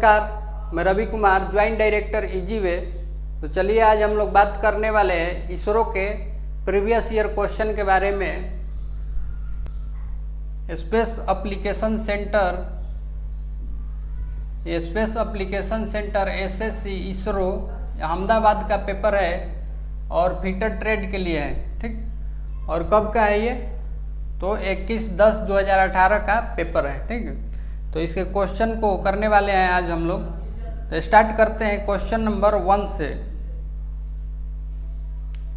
नमस्कार, मैं Ravi Kumar, joint director इजीवे। तो चलिए आज हम लोग बात करने वाले हैं इसरो के प्रीवियस ईयर क्वेश्चन के बारे में। Space application centre SSC ISRO Ahmedabad का पेपर है और फीटर ट्रेड के लिए है, ठीक। और कब का है ये? तो 21/10/2018 का पेपर है, ठीक। तो इसके क्वेश्चन को करने वाले हैं आज हम लोग। तो स्टार्ट करते हैं क्वेश्चन नंबर 1 से।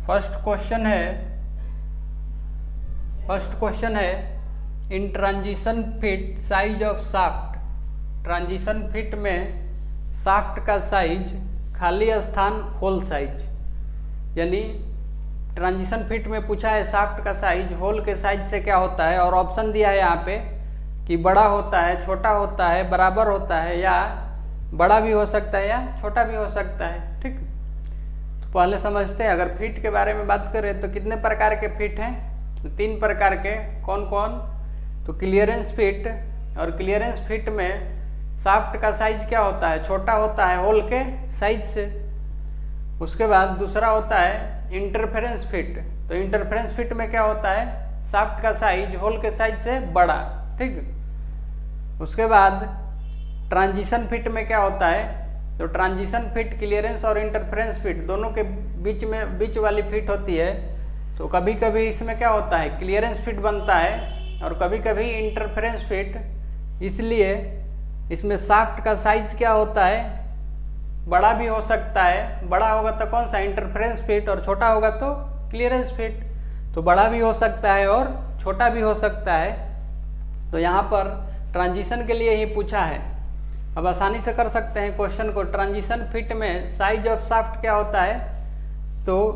फर्स्ट क्वेश्चन है इन transition fit size of shaft. Transition fit में शाफ्ट का साइज, खाली स्थान, होल साइज। यानी ट्रांजिशन फिट में पूछा है शाफ्ट का साइज होल के साइज से क्या होता है, और ऑप्शन दिया है यहाँ पे कि बड़ा होता है, छोटा होता है, बराबर होता है, या बड़ा भी हो सकता है या छोटा भी हो सकता है, ठीक। तो पहले समझते हैं, अगर फिट के बारे में बात करें तो कितने प्रकार के फिट हैं? तो 3 प्रकार के। कौन कौन? तो क्लियरेंस फिट, और क्लियरेंस फिट में शाफ्ट का साइज क्या होता है? छोटा होता है होल के साइज से। उसके बाद दूसरा होता है इंटरफेरेंस फिट। तो इंटरफेरेंस फिट में क्या होता है? शाफ्ट का साइज होल के साइज से बड़ा, ठीक। उसके बाद ट्रांजिशन फिट में क्या होता है? तो ट्रांजिशन फिट क्लियरेंस और इंटरफेरेंस फिट दोनों के बीच वाली फिट होती है। तो कभी कभी इसमें क्या होता है? क्लियरेंस फिट बनता है और कभी कभी इंटरफेरेंस फिट। इसलिए इसमें शाफ्ट का साइज क्या होता है? बड़ा भी हो सकता है। बड़ा होगा तो कौन सा? Interference fit. और छोटा होगा तो क्लियरेंस फिट। तो बड़ा भी हो सकता है और छोटा भी हो सकता है। तो यहाँ पर ट्रांजिशन के लिए ही पूछा है। अब आसानी से कर सकते हैं क्वेश्चन को। ट्रांजिशन फिट में साइज ऑफ शाफ्ट क्या होता है? तो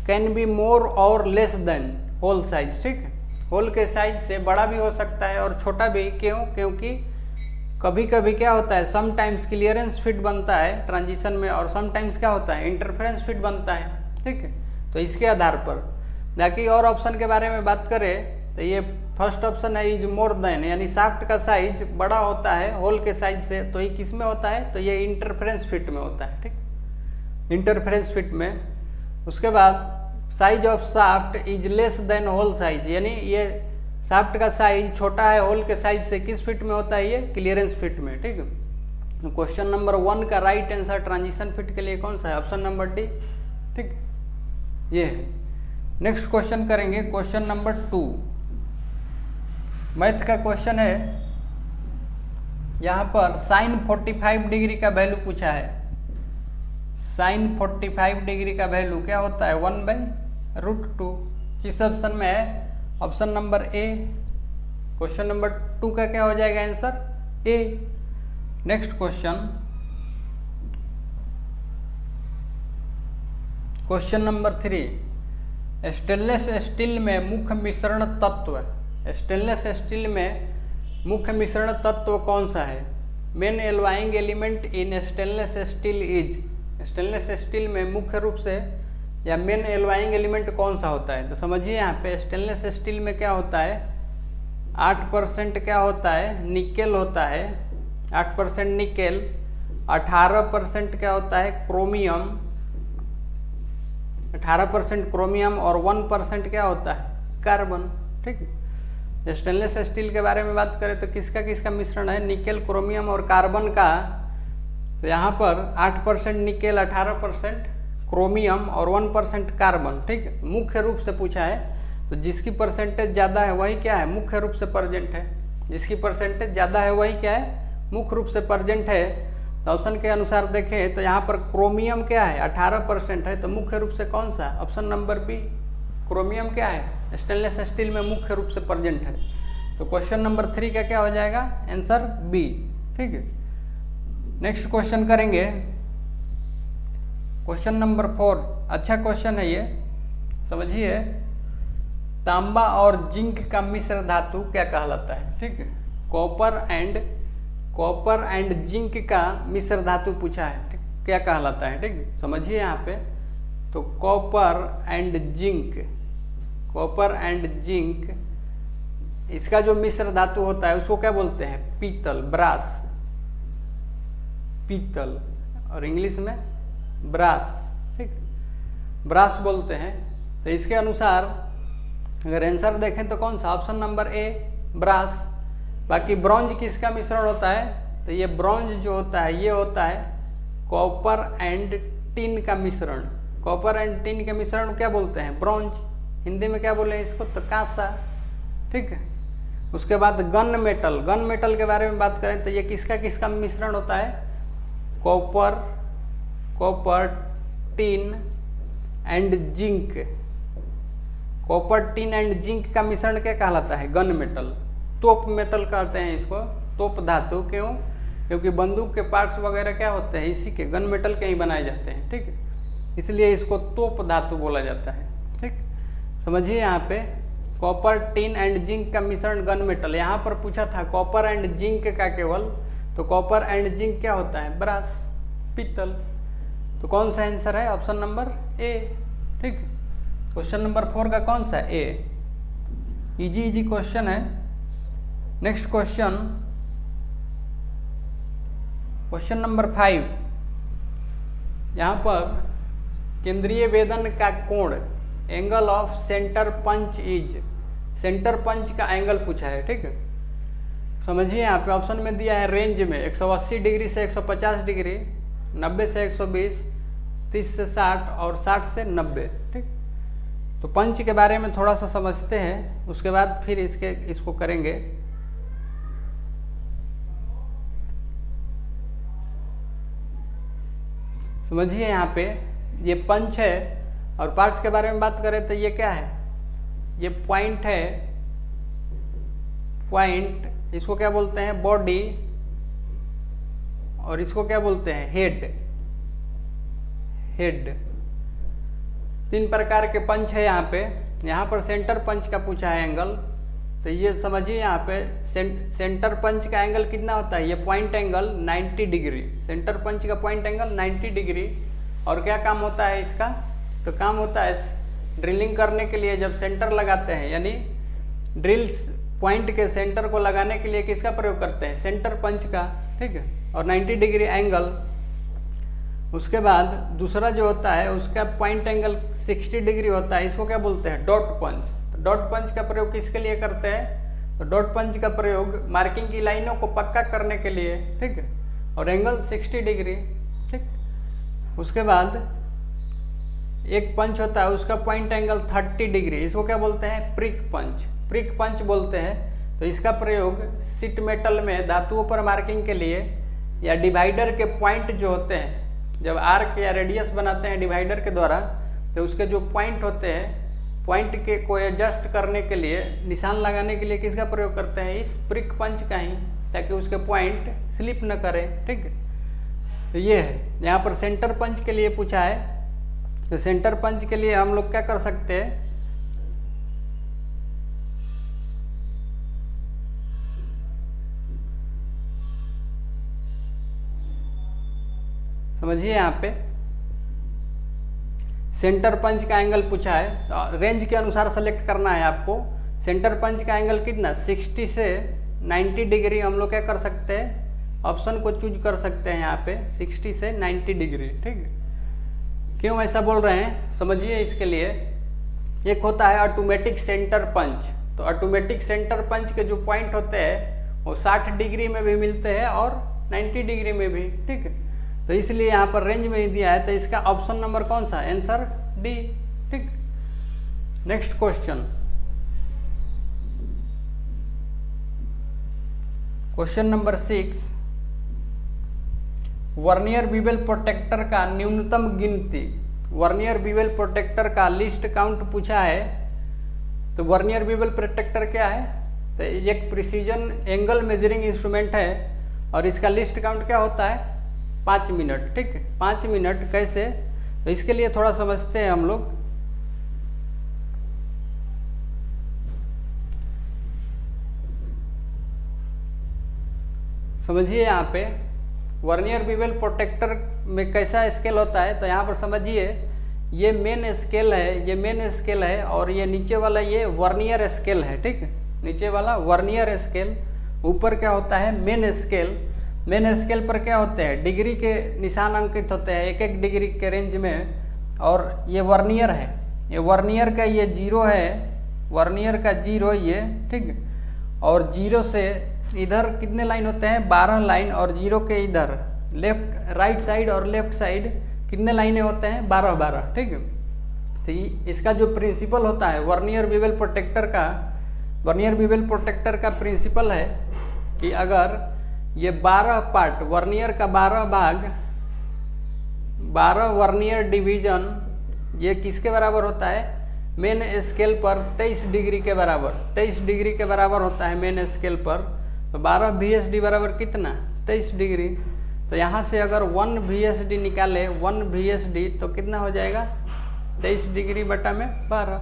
कैन बी मोर और लेस देन होल साइज, ठीक। होल के साइज से बड़ा भी हो सकता है और छोटा भी। क्यों? क्योंकि कभी कभी क्या होता है, समटाइम्स क्लियरेंस फिट बनता है ट्रांजिशन में, और समटाइम्स क्या होता है? इंटरफेरेंस फिट बनता है, ठीक है। तो इसके आधार पर बाकी और ऑप्शन के बारे में बात करें तो ये फर्स्ट ऑप्शन है इज मोर देन, यानी शाफ्ट का साइज बड़ा होता है होल के साइज से। तो ये किस में होता है? तो ये इंटरफेरेंस फिट में होता है, ठीक, इंटरफेरेंस फिट में। उसके बाद size of shaft is less than hole size, यानी ये शाफ्ट का साइज छोटा है होल के साइज से। किस फिट में होता है? ये क्लियरेंस फिट में, ठीक। क्वेश्चन नंबर 1 का राइट आंसर ट्रांजिशन फिट के लिए कौन सा है? ऑप्शन नंबर डी, ठीक। ये नेक्स्ट क्वेश्चन करेंगे, क्वेश्चन नंबर 2। मैथ का क्वेश्चन है। यहाँ पर साइन 45 डिग्री का वैल्यू पूछा है। साइन 45 डिग्री का वैल्यू क्या होता है? 1/√2। किस ऑप्शन में है? Option number A. Question number 2 का क्या हो जाएगा answer? A. Next question number 3। Stainless steel में मुख्य मिश्रण तत्व, स्टेनलेस स्टील में मुख्य मिश्रण तत्व कौन सा है? Main alloying element in stainless steel is. Stainless steel में मुख्य रूप से या मेन एलवाइंग एलिमेंट कौन सा होता है? तो समझिए यहाँ पे स्टेनलेस स्टील में क्या होता है? 8% क्या होता है? निकेल होता है। 8% निकेल, 18% क्या होता है? क्रोमियम, 18% क्रोमियम, और 1% क्या होता है? कार्बन, ठीक। स्टेनलेस स्टील के बारे में बात करें तो किसका किसका मिश्रण है? निकेल, क्रोमियम और कार्बन का। तो यहाँ पर 8% निकेल, 18% क्रोमियम और 1% कार्बन, ठीक। मुख्य रूप से पूछा है, तो जिसकी परसेंटेज ज़्यादा है वही क्या है? मुख्य रूप से प्रेजेंट है। जिसकी परसेंटेज ज़्यादा है वही क्या है? मुख्य रूप से प्रेजेंट है। तो ऑप्शन के अनुसार देखें तो यहाँ पर क्रोमियम क्या है? 18% है। तो मुख्य रूप से कौन सा? ऑप्शन नंबर बी, क्रोमियम क्या है? स्टेनलेस स्टील में मुख्य रूप से प्रेजेंट है। तो क्वेश्चन नंबर 3 का क्या हो जाएगा? आंसर बी, ठीक है। नेक्स्ट क्वेश्चन करेंगे, क्वेश्चन नंबर 4। अच्छा क्वेश्चन है ये, समझिए। तांबा और जिंक का मिश्र धातु क्या कहलाता है? ठीक है, कॉपर एंड जिंक का मिश्र धातु पूछा है, ठीक, क्या कहलाता है? ठीक, समझिए यहाँ पे। तो कॉपर एंड जिंक इसका जो मिश्र धातु होता है उसको क्या बोलते हैं? पीतल, ब्रास। पीतल, और इंग्लिश में ब्रास, ठीक, ब्रास बोलते हैं। तो इसके अनुसार अगर आंसर देखें तो कौन सा, ऑप्शन नंबर ए ब्रास। बाकी ब्रॉन्ज किसका मिश्रण होता है, तो ये ब्रॉन्ज जो होता है ये होता है कॉपर एंड टिन का मिश्रण। कॉपर एंड टिन के मिश्रण को क्या बोलते हैं, ब्रॉन्ज। हिंदी में क्या बोले इसको, तो कांसा, ठीक है। उसके बाद गन मेटल, गन मेटल के बारे में बात करें तो ये किसका किसका मिश्रण होता है, copper, copper, tin and zinc. Copper, tin and zinc का मिश्रण क्या कहलाता है, गन मेटल। तोप मेटल कहते हैं इसको, तोप धातु। क्यों, क्योंकि बंदूक के पार्ट्स वगैरह क्या होते हैं, इसी के गन मेटल के ही बनाए जाते हैं, ठीक है, इसलिए इसको तोप धातु बोला जाता है, ठीक। समझिए यहाँ पे कॉपर, टिन एंड जिंक का मिश्रण गन मेटल। यहाँ पर पूछा था कॉपर एंड जिंक का केवल, तो कॉपर एंड जिंक क्या होता है, ब्रास, पीतल। तो कौन सा आंसर है, ऑप्शन नंबर ए, ठीक। क्वेश्चन नंबर 4 का कौन सा, ए। इजी इजी क्वेश्चन है। Next question, question number 5। यहाँ पर केंद्रीय वेदन का कोण, angle of centre punch is, centre punch का एंगल पूछा है, ठीक है। समझिए यहाँ पे ऑप्शन में दिया है रेंज में 180 डिग्री से 150 डिग्री, 90 से 120, 30 से 60 और 60 से 90, ठीक। तो पंच के बारे में थोड़ा सा समझते हैं, उसके बाद फिर इसको करेंगे। समझिए यहाँ पे ये पंच है, और पार्ट्स के बारे में बात करें तो ये क्या है, ये पॉइंट है, पॉइंट, इसको क्या बोलते हैं, बॉडी, और इसको क्या बोलते हैं, हेड, हेड। 3 प्रकार के पंच है यहाँ पे। यहाँ पर सेंटर पंच का पूछा है एंगल, तो ये समझिए यहाँ पे सेंटर पंच का एंगल कितना होता है, ये point angle 90 degree, centre punch का पॉइंट एंगल 90 डिग्री। और क्या काम होता है इसका, तो काम होता है ड्रिलिंग करने के लिए जब सेंटर लगाते हैं, यानी ड्रिल्स पॉइंट के सेंटर को लगाने के लिए किसका प्रयोग करते हैं, सेंटर पंच का, ठीक है, और 90 डिग्री एंगल। उसके बाद दूसरा जो होता है उसका पॉइंट एंगल 60 डिग्री होता है, इसको क्या बोलते हैं, डॉट पंच। तो डॉट पंच का प्रयोग किसके लिए करते हैं, तो डॉट पंच का प्रयोग मार्किंग की लाइनों को पक्का करने के लिए, ठीक है, और एंगल 60 डिग्री, ठीक। उसके बाद एक पंच होता है उसका पॉइंट एंगल 30 डिग्री, इसको क्या बोलते हैं, प्रिक पंच, प्रिक पंच बोलते हैं। तो इसका प्रयोग शीट मेटल में धातुओं पर मार्किंग के लिए, या डिवाइडर के पॉइंट जो होते हैं, जब आर्क या रेडियस बनाते हैं डिवाइडर के द्वारा, तो उसके जो पॉइंट होते हैं, पॉइंट के को एडजस्ट करने के लिए, निशान लगाने के लिए किसका प्रयोग करते हैं, इस प्रिक पंच का ही, ताकि उसके पॉइंट स्लिप न करें, ठीक है। तो ये है, यहाँ पर सेंटर पंच के लिए पूछा है। तो सेंटर पंच के लिए हम लोग क्या कर सकते हैं, समझिए यहाँ पे सेंटर पंच का एंगल पूछा है, तो रेंज के अनुसार सेलेक्ट करना है आपको। सेंटर पंच का एंगल कितना, 60 से 90 डिग्री हम लोग क्या कर सकते हैं, ऑप्शन को चूज कर सकते हैं यहाँ पे, 60 से 90 डिग्री, ठीक है। क्यों ऐसा बोल रहे हैं, समझिए इसके लिए। एक होता है ऑटोमेटिक सेंटर पंच, तो ऑटोमेटिक सेंटर पंच के जो पॉइंट होते हैं वो 60 डिग्री में भी मिलते हैं और 90 डिग्री में भी, ठीक है। तो इसलिए यहाँ पर रेंज में ही दिया है, तो इसका ऑप्शन नंबर कौन सा, आंसर डी, ठीक। Next question, question number 6। Vernier bevel protractor का न्यूनतम गिनती, वर्नियर बीवेल प्रोटेक्टर का लिस्ट काउंट पूछा है। तो वर्नियर बीवेल प्रोटेक्टर क्या है, तो एक प्रिसीजन एंगल मेजरिंग इंस्ट्रूमेंट है, और इसका लिस्ट काउंट क्या होता है, 5 मिनट, ठीक है। 5 मिनट कैसे, तो इसके लिए थोड़ा समझते हैं हम लोग। समझिए यहाँ पे वर्नियर बीवेल प्रोटेक्टर में कैसा स्केल होता है, तो यहाँ पर समझिए ये मेन स्केल है, ये मेन स्केल है, और ये नीचे वाला ये वर्नियर स्केल है, ठीक है। नीचे वाला वर्नियर स्केल, ऊपर क्या होता है, मेन स्केल। मेन स्केल पर क्या होते हैं, डिग्री के निशान अंकित होते हैं एक एक डिग्री के रेंज में। और ये वर्नियर है, ये वर्नियर का ये 0 है, वर्नियर का 0 ये, ठीक। और 0 से इधर कितने लाइन होते हैं, 12 लाइन। और 0 के इधर लेफ्ट राइट साइड और लेफ्ट साइड कितने लाइनें होते हैं, 12-12, ठीक। तो इसका जो प्रिंसिपल होता है वर्नियर बीवेल प्रोटेक्टर का, वर्नियर बीवेल प्रोटेक्टर का प्रिंसिपल है कि अगर ये 12 पार्ट, वर्नियर का 12 भाग, 12 वर्नियर डिवीजन, ये किसके बराबर होता है, मेन स्केल पर 23 डिग्री के बराबर, 23 डिग्री के बराबर होता है मेन स्केल पर। तो 12 VSD बराबर कितना, 23 डिग्री। तो यहाँ से अगर 1 VSD निकाले, 1 VSD तो कितना हो जाएगा, 23 डिग्री बटा में 12,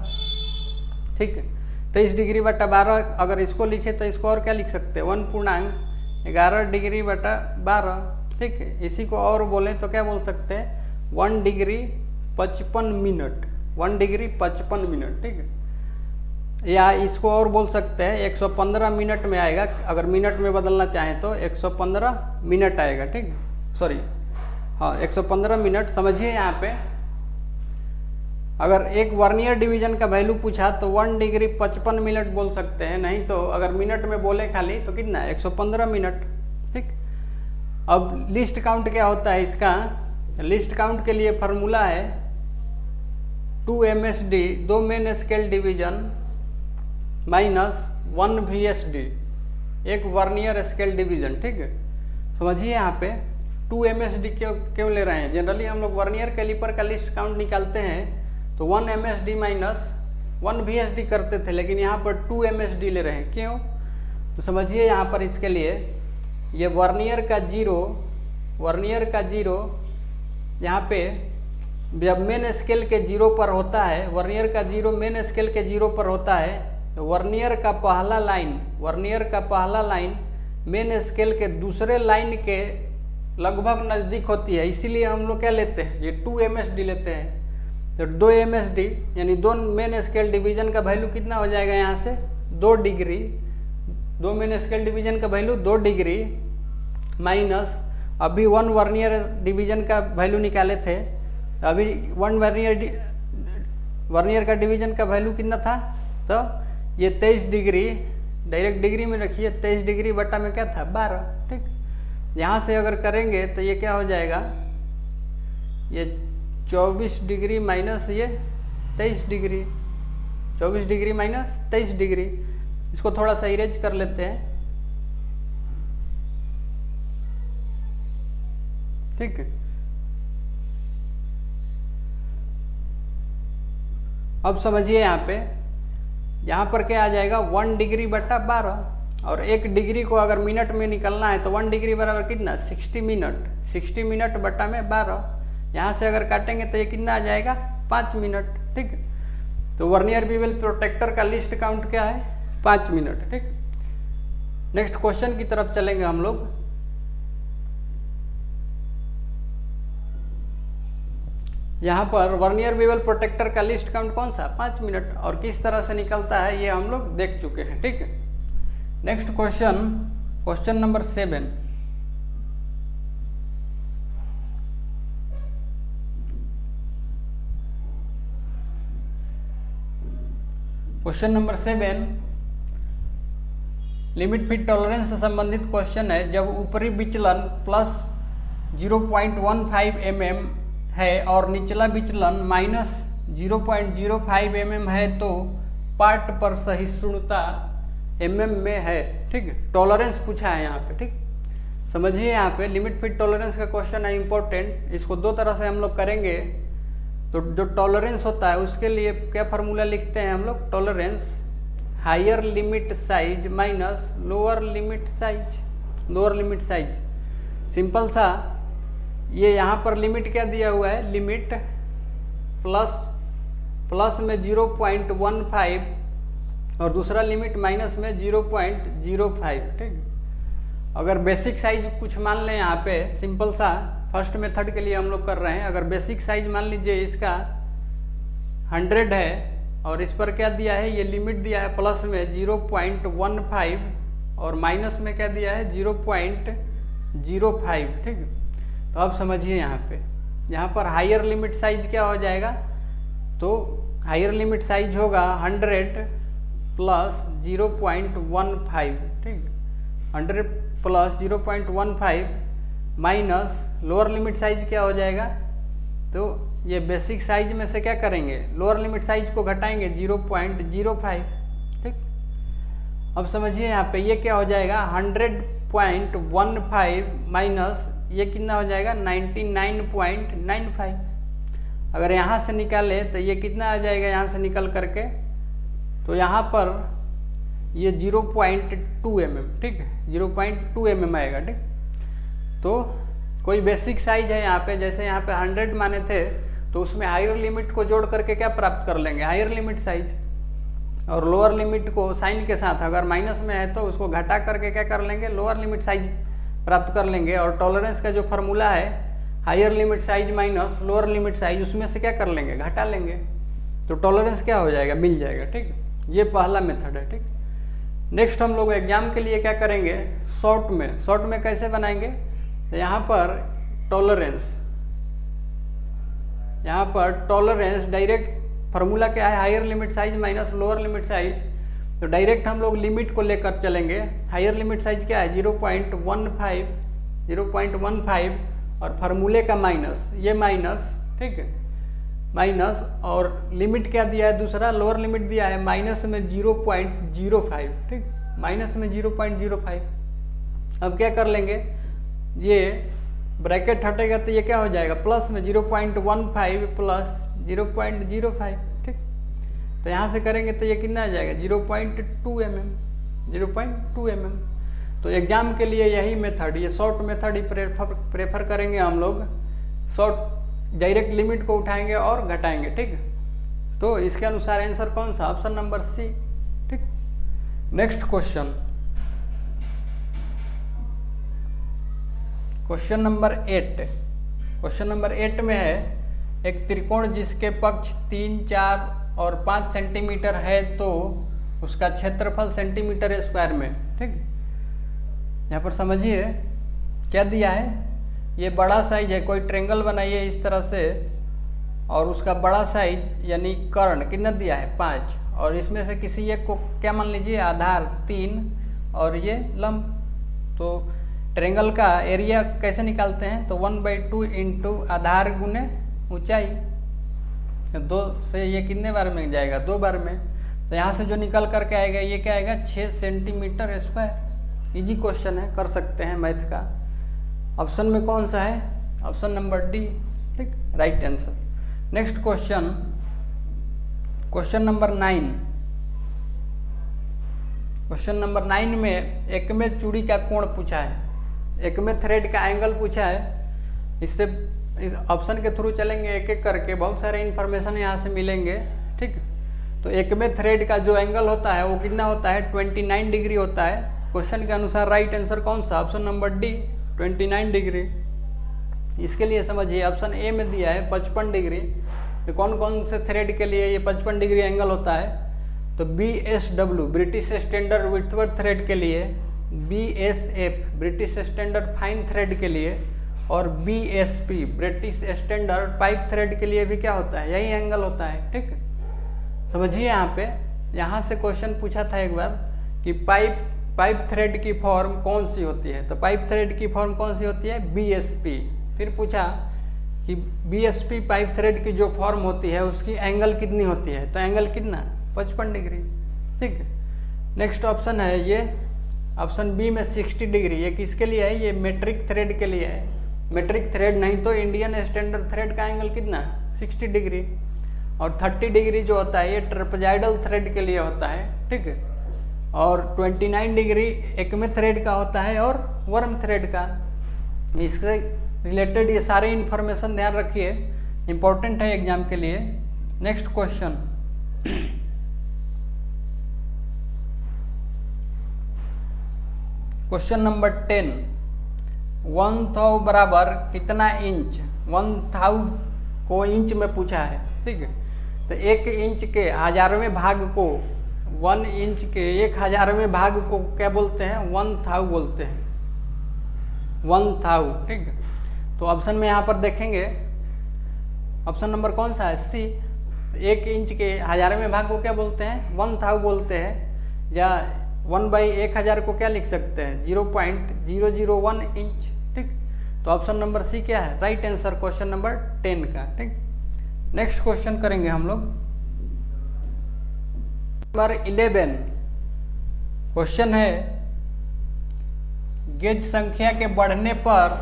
ठीक है। 23 डिग्री बटा 12 अगर इसको लिखे तो इसको और क्या लिख सकते हैं, 1.11 डिग्री बटा 12, ठीक है। इसी को और बोलें तो क्या बोल सकते हैं, 1 डिग्री 55 मिनट, 1 डिग्री 55 मिनट, ठीक है। या इसको और बोल सकते हैं 115 मिनट में आएगा, अगर मिनट में बदलना चाहें तो 115 मिनट आएगा, ठीक, सॉरी हाँ 115 मिनट। समझिए यहाँ पे अगर एक वर्नियर डिवीजन का वैल्यू पूछा तो 1 डिग्री 55 मिनट बोल सकते हैं, नहीं तो अगर मिनट में बोले खाली तो कितना 115 मिनट, ठीक। अब लिस्ट काउंट क्या होता है इसका, लिस्ट काउंट के लिए फार्मूला है 2 MSD, 2 main scale division minus 1 VSD, एक वर्नियर स्केल डिवीजन, ठीक है। समझिए यहाँ पे 2 MSD क्यों ले रहे हैं, जनरली हम लोग वर्नियर कैलिपर का लिस्ट काउंट निकालते हैं तो 1 MSD माइनस 1 VSD करते थे, लेकिन यहाँ पर 2 MSD ले रहे हैं, क्यों। तो समझिए यहाँ पर इसके लिए ये वर्नियर का 0, वर्नियर का 0 यहाँ पे जब मेन स्केल के 0 पर होता है, वर्नियर का 0 मेन स्केल के 0 पर होता है, तो वर्नियर का पहला लाइन, वर्नियर का पहला लाइन मेन स्केल के दूसरे लाइन के लगभग नज़दीक होती है, इसीलिए हम लोग क्या लेते हैं, ये 2 MSD लेते हैं। तो 2 MSD यानी 2 मेन स्केल डिवीजन का वैल्यू कितना हो जाएगा, यहाँ से 2 डिग्री, 2 मेन स्केल डिवीजन का वैल्यू 2 डिग्री माइनस अभी 1 वर्नियर डिवीजन का वैल्यू निकाले थे, अभी 1 वर्नियर का डिवीजन का वैल्यू कितना था, तो ये 23 डिग्री, डायरेक्ट डिग्री में रखिए, 23 डिग्री बटा में क्या था 12, ठीक। यहाँ से अगर करेंगे तो ये क्या हो जाएगा, ये 24 डिग्री माइनस ये 23 डिग्री, 24 डिग्री माइनस 23 डिग्री। इसको थोड़ा सा इरेज कर लेते हैं, ठीक है। अब समझिए यहाँ पर क्या आ जाएगा, 1 डिग्री बटा 12, और 1 डिग्री को अगर मिनट में निकलना है तो 1 डिग्री बराबर कितना 60 मिनट, 60 मिनट बटा में 12। यहाँ से अगर काटेंगे तो ये कितना आ जाएगा 5 मिनट, ठीक। तो वर्नियर बीवेल प्रोटेक्टर का लिस्ट काउंट क्या है 5 मिनट, ठीक। नेक्स्ट क्वेश्चन की तरफ चलेंगे हम लोग। यहाँ पर वर्नियर बीवेल प्रोटेक्टर का लिस्ट काउंट कौन सा 5 मिनट, और किस तरह से निकलता है ये हम लोग देख चुके हैं, ठीक है। Next question, question number 7। Question number 7 limit fit tolerance से संबंधित क्वेश्चन है। जब ऊपरी विचलन प्लस 0.15 mm है और निचला विचलन माइनस 0.05 mm है तो पार्ट पर सहिष्णुता mm में है, ठीक है। टॉलरेंस पूछा है यहाँ पे, ठीक। समझिए यहाँ पे लिमिट फिट टॉलरेंस का क्वेश्चन है इंपॉर्टेंट। इसको दो तरह से हम लोग करेंगे। तो जो टॉलरेंस होता है उसके लिए क्या फार्मूला लिखते हैं हम लोग, tolerance higher limit size minus lower limit size, lower limit size. Simple सा, ये यहाँ पर लिमिट क्या दिया हुआ है, लिमिट प्लस में 0.15 और दूसरा लिमिट माइनस में 0.05, ठीक। अगर बेसिक साइज कुछ मान लें यहाँ पे, सिंपल सा फर्स्ट मेथड के लिए हम लोग कर रहे हैं। अगर बेसिक साइज मान लीजिए इसका 100 है और इस पर क्या दिया है, ये लिमिट दिया है प्लस में 0.15 और माइनस में क्या दिया है 0.05, ठीक है। तो अब समझिए यहाँ पर हायर लिमिट साइज क्या हो जाएगा, तो हायर लिमिट साइज होगा 100 प्लस 0.15, ठीक, 100 plus 0.15 minus lower limit size क्या हो जाएगा, तो ये बेसिक साइज में से क्या करेंगे, लोअर लिमिट साइज को घटाएंगे 0.05, ठीक। अब समझिए यहाँ पे ये क्या हो जाएगा 100.15 माइनस ये कितना हो जाएगा 99.95। अगर यहाँ से निकाले तो ये कितना आ जाएगा, यहाँ से निकल करके तो यहाँ पर ये 0.2 mm, ठीक है, 0.2 mm आएगा, ठीक। तो कोई बेसिक साइज है यहाँ पे, जैसे यहाँ पे 100 माने थे तो उसमें हायर लिमिट को जोड़ करके क्या प्राप्त कर लेंगे, हायर लिमिट साइज, और लोअर लिमिट को साइन के साथ अगर माइनस में है तो उसको घटा करके क्या कर लेंगे, लोअर लिमिट साइज प्राप्त कर लेंगे। और टॉलरेंस का जो फॉर्मूला है higher limit size minus lower limit size, उसमें से क्या कर लेंगे, घटा लेंगे, तो टॉलरेंस क्या हो जाएगा, मिल जाएगा, ठीक। ये पहला मेथड है, ठीक। नेक्स्ट हम लोग एग्जाम के लिए क्या करेंगे, शॉर्ट में कैसे बनाएंगे, तो यहाँ पर टॉलरेंस डायरेक्ट फार्मूला क्या है, higher limit size minus lower limit size, तो डायरेक्ट हम लोग लिमिट को लेकर चलेंगे। हायर लिमिट साइज क्या है 0.15 और फार्मूले का माइनस, ये माइनस, ठीक है, माइनस, और लिमिट क्या दिया है दूसरा, लोअर लिमिट दिया है माइनस में 0.05, ठीक, माइनस में 0.05। अब क्या कर लेंगे, ये ब्रैकेट हटेगा तो ये क्या हो जाएगा, प्लस में 0.15 प्लस 0.05, ठीक। तो यहाँ से करेंगे तो ये कितना आ जाएगा 0.2 mm। तो एग्जाम के लिए यही मेथड, ये शॉर्ट मेथड ही प्रेफर करेंगे हम लोग। शॉर्ट डायरेक्ट लिमिट को उठाएंगे और घटाएंगे, ठीक। तो इसके अनुसार आंसर कौन सा, ऑप्शन नंबर सी, ठीक। नेक्स्ट क्वेश्चन, क्वेश्चन नंबर 8 में है एक त्रिकोण जिसके पक्ष 3, 4 और 5 सेंटीमीटर है तो उसका क्षेत्रफल सेंटीमीटर स्क्वायर में, ठीक। यहाँ पर समझिए क्या दिया है, ये बड़ा साइज है, कोई ट्रेंगल बनाइए इस तरह से, और उसका बड़ा साइज यानी कर्ण कितना दिया है 5, और इसमें से किसी एक को क्या मान लीजिए आधार 3 और ये लंब। तो ट्रेंगल का एरिया कैसे निकालते हैं, तो 1/2 इंटू आधार गुने ऊंचाई, 2 से ये कितने बार में जाएगा, 2 बार में, तो यहाँ से जो निकल करके आएगा ये क्या आएगा 6 सेंटीमीटर स्क्वायर। इजी क्वेश्चन है, कर सकते हैं मैथ का। ऑप्शन में कौन सा है, ऑप्शन नंबर डी, ठीक, right answer. Next question, question number 9। Question number 9 में एक में चूड़ी का कोण पूछा है, एक में थ्रेड का एंगल पूछा है। इससे ऑप्शन के थ्रू चलेंगे एक एक करके, बहुत सारे इन्फॉर्मेशन यहाँ से मिलेंगे, ठीक। तो एक में थ्रेड का जो एंगल होता है वो कितना होता है 29 डिग्री होता है। क्वेश्चन के अनुसार राइट आंसर कौन सा, ऑप्शन नंबर डी 29 डिग्री। इसके लिए समझिए ऑप्शन ए में दिया है 55 डिग्री, तो कौन कौन से थ्रेड के लिए ये 55 डिग्री एंगल होता है, तो BSW ब्रिटिश स्टैंडर्ड विथवर्थ थ्रेड के लिए, BSF British standard fine thread के लिए, और BSP British standard pipe thread के लिए भी क्या होता है, यही एंगल होता है, ठीक। समझिए यहाँ से क्वेश्चन पूछा था एक बार कि पाइप थ्रेड की फॉर्म कौन सी होती है, तो पाइप थ्रेड की फॉर्म कौन सी होती है BSP। फिर पूछा कि BSP पाइप थ्रेड की जो फॉर्म होती है उसकी एंगल कितनी होती है, तो एंगल कितना 55 डिग्री, ठीक है। नेक्स्ट ऑप्शन है ये ऑप्शन बी में 60 डिग्री, ये किसके लिए है, ये मेट्रिक थ्रेड के लिए है। मेट्रिक थ्रेड नहीं तो इंडियन स्टैंडर्ड थ्रेड का एंगल कितना 60 डिग्री, और 30 डिग्री जो होता है ये ट्रेपेजॉइडल थ्रेड के लिए होता है, ठीक है। और 29 डिग्री एकमे थ्रेड का होता है और वर्म थ्रेड का। इससे रिलेटेड ये सारे इन्फॉर्मेशन ध्यान रखिए, इंपॉर्टेंट है एग्जाम के लिए। नेक्स्ट क्वेश्चन, क्वेश्चन नंबर 10, 1000 बराबर कितना इंच, 1000 को इंच में पूछा है, ठीक है। तो 1 इंच के 1000वें भाग को, 1 इंच के 1000वें भाग को क्या बोलते हैं 1000 बोलते हैं। 1000, ठीक है। तो ऑप्शन में यहाँ पर देखेंगे ऑप्शन नंबर कौन सा है, सी। 1 इंच के 1000वें भाग को क्या बोलते हैं, 1000 बोलते हैं, या 1/1000 को क्या लिख सकते हैं, 0.001 इंच, ठीक। तो ऑप्शन नंबर सी क्या है, राइट आंसर क्वेश्चन नंबर 10 का, ठीक। नेक्स्ट क्वेश्चन करेंगे हम लोग नंबर 11। क्वेश्चन है गेज संख्या के बढ़ने पर